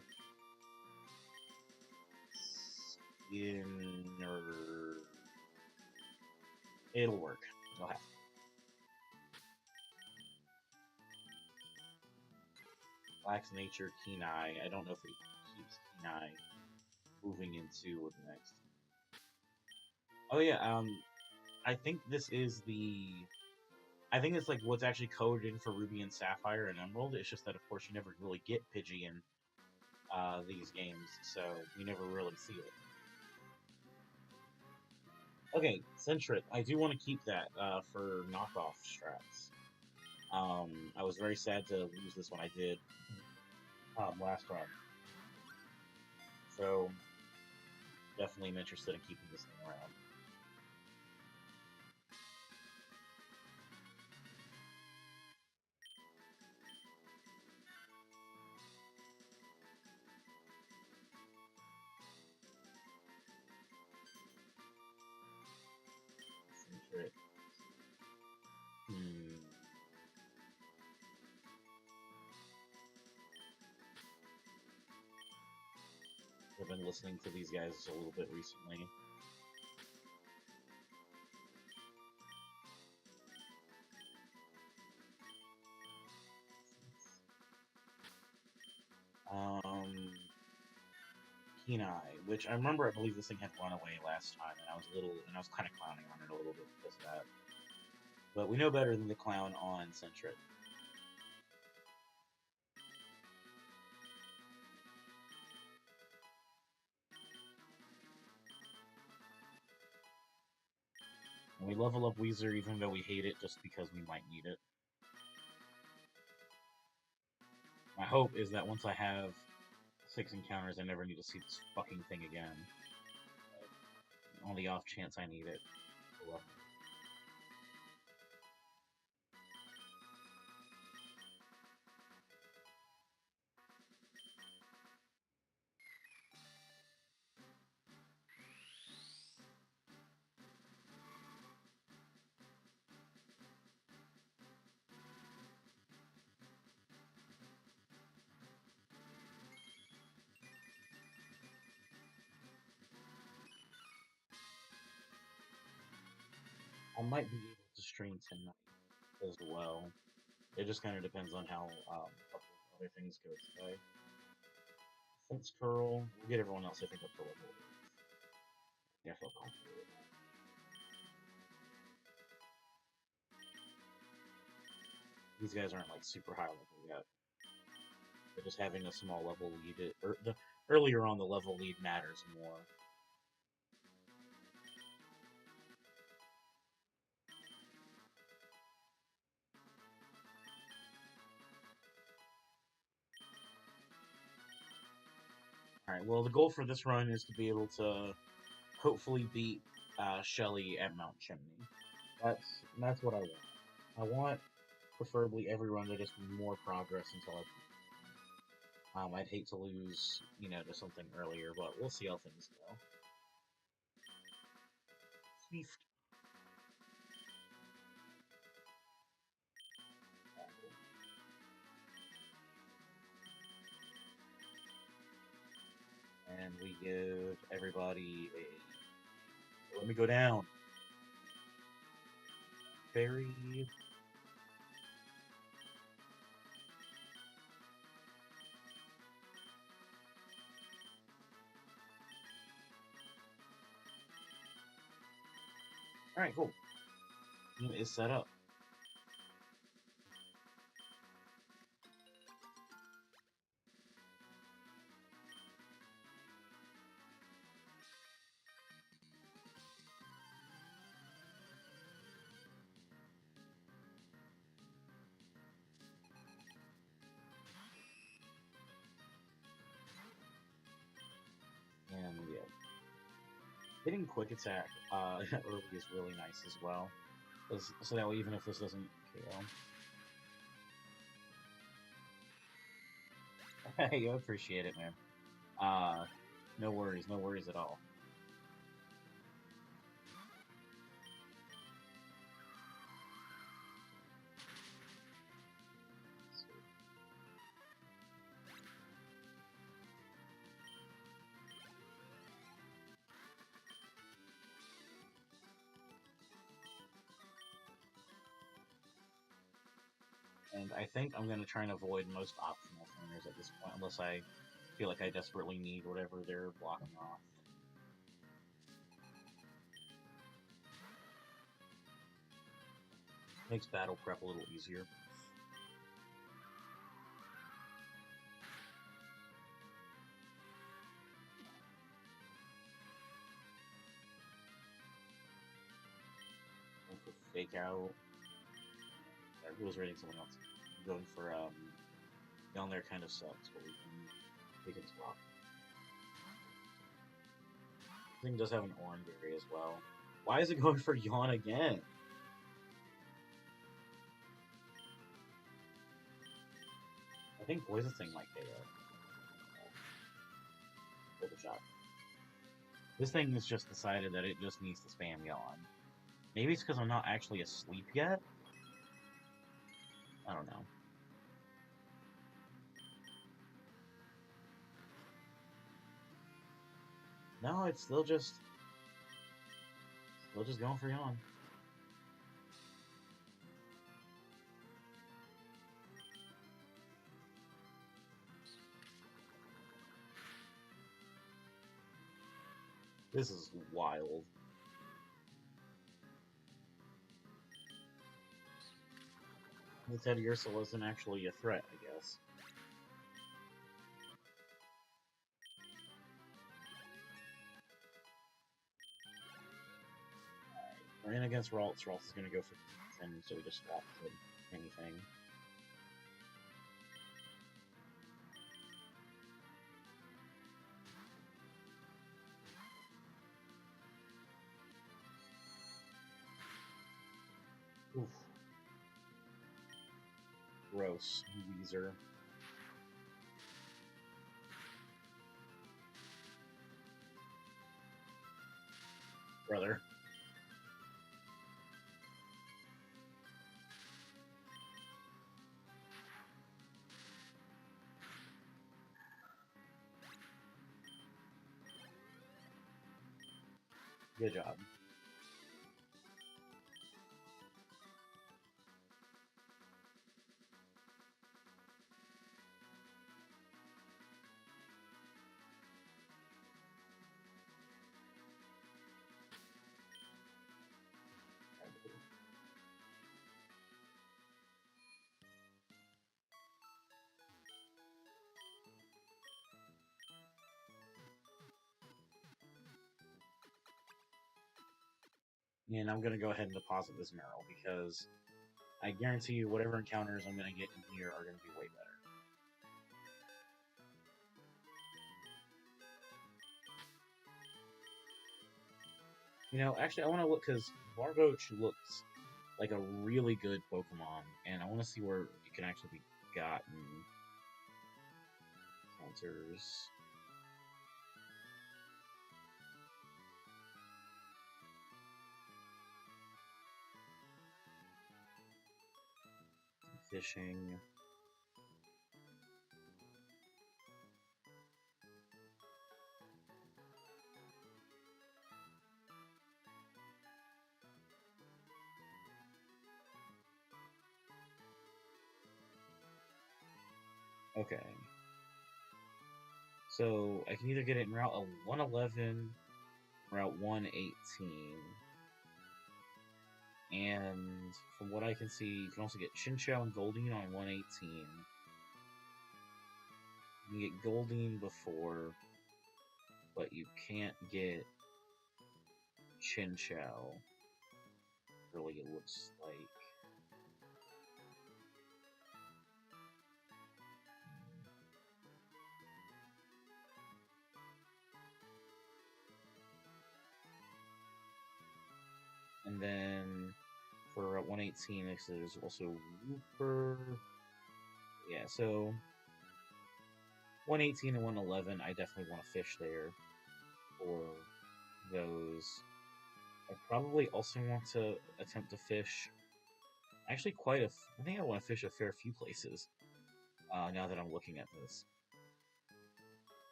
Skinner. It'll work. It'll have. Lax Nature, Keen Eye. I don't know if it keeps Keen Eye moving into what's next. Oh yeah, I think this is the. I think it's like what's actually coded in for Ruby and Sapphire and Emerald. It's just that, of course, you never really get Pidgey in these games, so you never really see it. Okay, Centret. I do want to keep that for knockoff strats. I was very sad to lose this one. I did last run, so definitely am interested in keeping this thing around. Centret. Hmm. I've been listening to these guys a little bit recently. Um, Keen Eye, which I remember, I believe this thing had run away last time, and I was kind of clowning on it a little bit because of that. But we know better than the clown on Centret. And we level up Weezer even though we hate it just because we might need it. My hope is that once I have 6 encounters, I never need to see this fucking thing again. On the off chance I need it. Well, I might be able to stream tonight as well. It just kind of depends on how a couple of other things go today. Thanks, Curl. We'll get everyone else, I think, up to level. Yeah, I feel comfortable with that. These guys aren't like super high level yet. But just having a small level lead, the earlier on the level lead matters more. All right. Well, the goal for this run is to be able to hopefully beat Shelly at Mount Chimney. That's what I want. I want preferably every run to just be more progress until I'd hate to lose, to something earlier, but we'll see how things go. Swift. And we give everybody a. Let me go down. Very. Alright, cool. Team is set up. Getting quick attack early is really nice as well. So that way, even if this doesn't KO, hey, I appreciate it, man. No worries, no worries at all. And I think I'm going to try and avoid most optional trainers at this point, unless I feel like I desperately need whatever they're blocking off. Makes battle prep a little easier. Fake out. Who was raiding someone else? Going for down there kind of sucks, but we can swap. This thing does have an orange area as well. Why is it going for yawn again? I think Poison Thing might KO. With a shot. This thing has just decided that it just needs to spam yawn. Maybe it's because I'm not actually asleep yet? I don't know. No, it's still just going for yawn. This is wild. The Teddy Ursa isn't actually a threat, I guess. We're in against Ralts. Ralts is going to go for 10, so we just swap to anything. Oof. Gross. Weezer. Brother. Good job. And I'm going to go ahead and deposit this Meryl because I guarantee you whatever encounters I'm going to get in here are going to be way better. You know, actually, I want to look because Barboach looks like a really good Pokemon, and I want to see where it can actually be gotten. Counters. Fishing. Okay. So I can either get it in Route 111, Route 118. And from what I can see, you can also get Chinchou and Goldeen on 118. You can get Goldeen before, but you can't get Chinchou. Really, it looks like. And then for Route 118, there's also Wooper. Yeah, so 118 and 111, I definitely want to fish there for those. I probably also want to attempt to fish. Actually, I think I want to fish a fair few places. Now that I'm looking at this.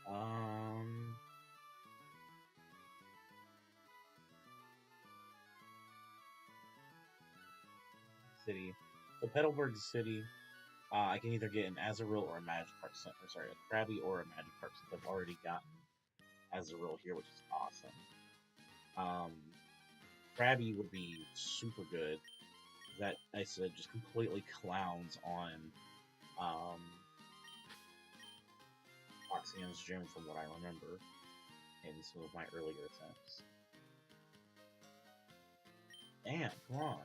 Um, City. So Petalburg City. I can either get an Azurill or a Magikarp. Or sorry, a Krabby or a Magikarp since I've already gotten Azurill here, which is awesome. Um, Krabby would be super good. That I said just completely clowns on um, Oxion's gym from what I remember in some of my earlier attempts. Damn, come on.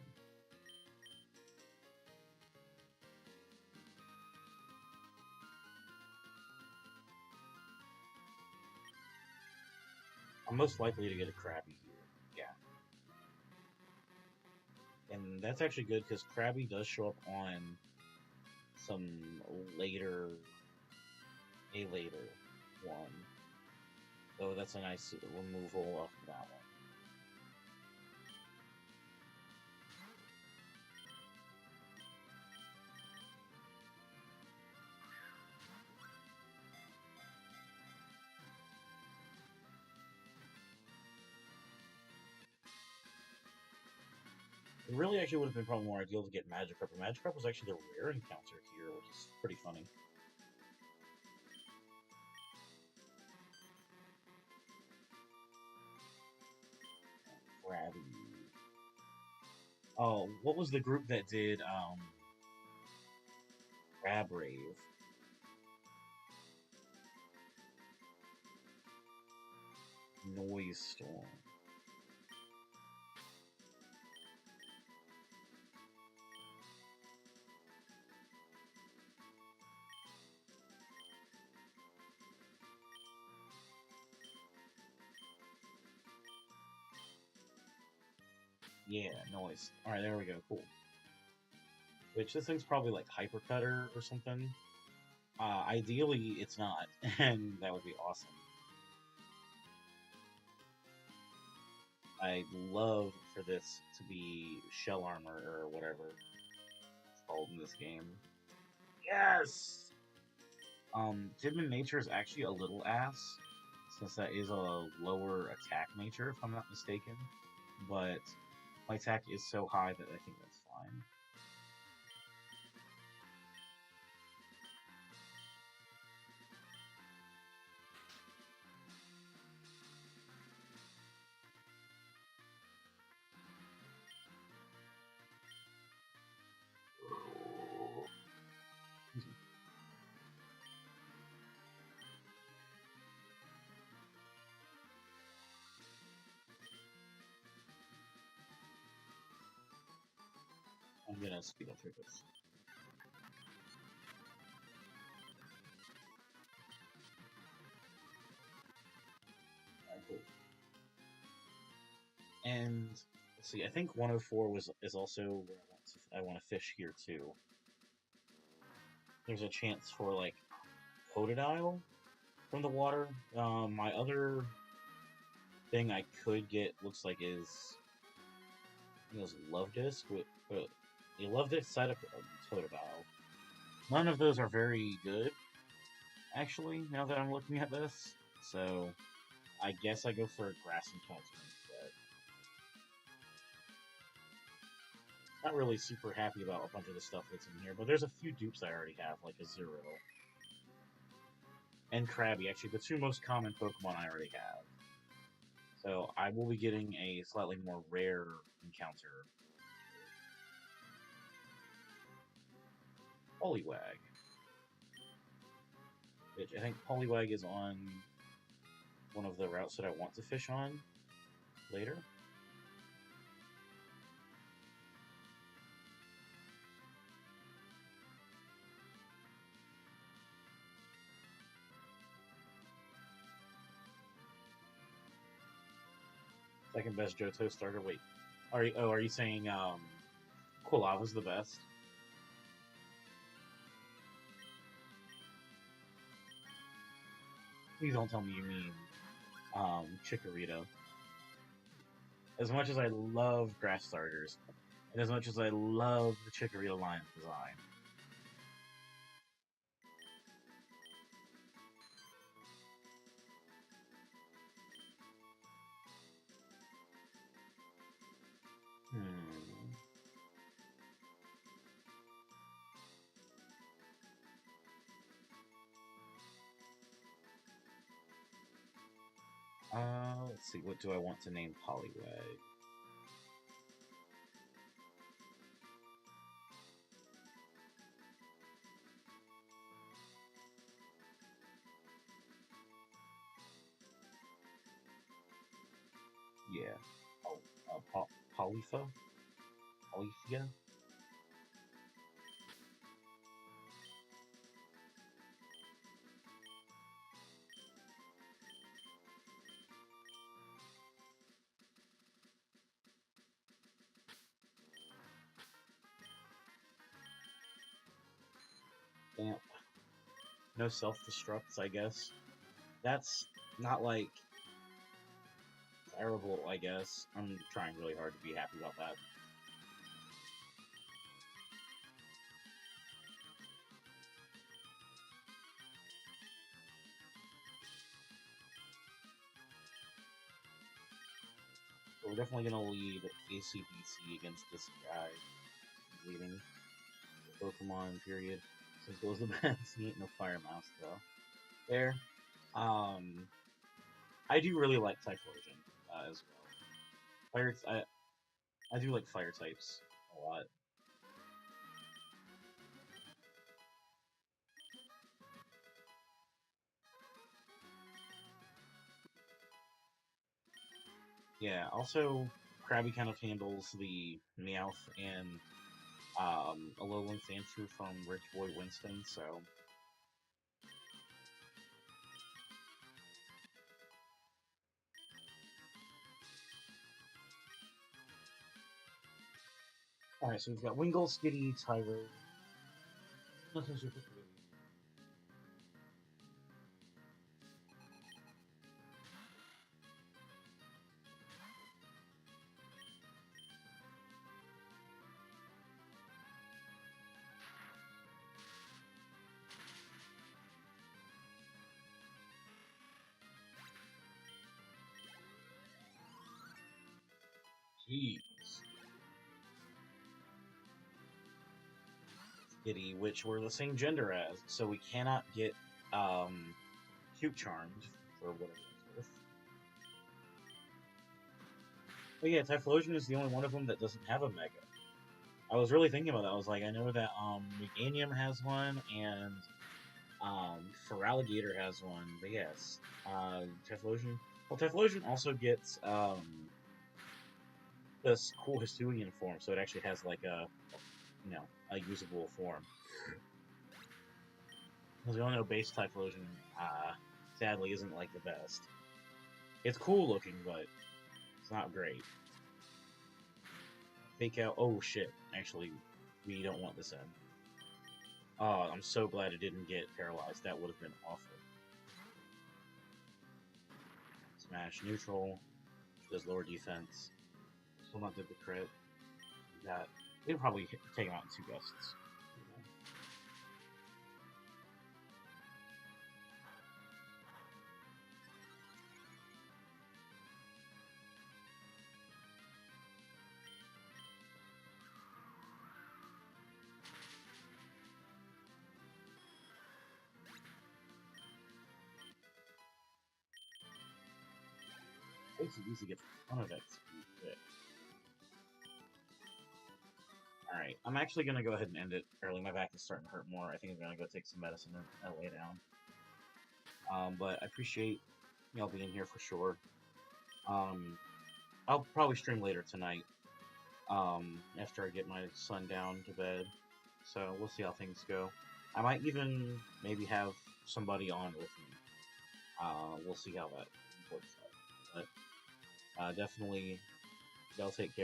I'm most likely to get a Krabby here. Yeah. And that's actually good because Krabby does show up on some later, a later one. So that's a nice removal of that one. It really actually would have been probably more ideal to get Magikarp, but Magikarp was actually the rare encounter here, which is pretty funny. Krabby. Oh, what was the group that did Crab Rave? Noise Storm. Yeah, noise. Alright, there we go, cool. Which this thing's probably like Hyper Cutter or something. Ideally, it's not, and that would be awesome. I'd love for this to be Shell Armor or whatever it's called in this game. Yes! Tidman Nature is actually a little ass, since that is a lower attack nature, if I'm not mistaken. But my attack is so high that I think that's fine. I'm gonna speed up through this. Alright, cool. And let's see, I think 104 is also where I want to fish here too. There's a chance for like Totodile from the water. My other thing I could get looks like is Love Disc with the Love Disc side of Totodile. None of those are very good, actually. Now that I'm looking at this, so I guess I go for a Grass Encounter instead. Not really super happy about a bunch of the stuff that's in here, but there's a few dupes I already have, like a Zero and Krabby, actually the two most common Pokemon I already have. So I will be getting a slightly more rare encounter. Poliwag. Which I think Poliwag is on one of the routes that I want to fish on later. Second best Johto starter. Wait, are you saying Quilava's the best? Please don't tell me you mean Chikorita. As much as I love grass starters, and as much as I love the Chikorita line design. Hmm. Let's see. What do I want to name Poliwag? Yeah. Oh, Polypha? Polyphia? Damn. No self-destructs, I guess. That's not like terrible, I guess. I'm trying really hard to be happy about that. So we're definitely gonna lead ACDC against this guy. Leading Pokemon, period. Since goes the best. He ain't no fire mouse though. There. Um I do really like Typhlosion as well. Fire I do like fire types a lot. Yeah, also Krabby kind of handles the Meowth and Alolan Sandshrew from Rich Boy Winston, so alright, so we've got Wingull, Skitty, Tyro. Nothing super crazy. Jeez. Skitty, which we're the same gender as, so we cannot get cute charmed for whatever it's worth. But yeah, Typhlosion is the only one of them that doesn't have a Mega. I was really thinking about that. I was like, I know that Meganium has one, and Feraligatr has one, but yes, Typhlosion. Well, Typhlosion also gets this cool Hisuian form, so it actually has like a usable form. Because we all know base Typhlosion, sadly, isn't like the best. It's cool looking, but it's not great. Fake out. Oh shit! Actually, we don't want this in. Oh, I'm so glad it didn't get paralyzed. That would have been awful. Smash neutral. Does lower defense. Still not did the crit. That they'd probably take him out in 2 gusts. ACDC gets a ton of XP. Alright, I'm actually going to go ahead and end it early. My back is starting to hurt more. I think I'm going to go take some medicine and lay down. But I appreciate y'all being here for sure. I'll probably stream later tonight after I get my son down to bed. So we'll see how things go. I might even maybe have somebody on with me. We'll see how that works out. But Definitely, y'all take care.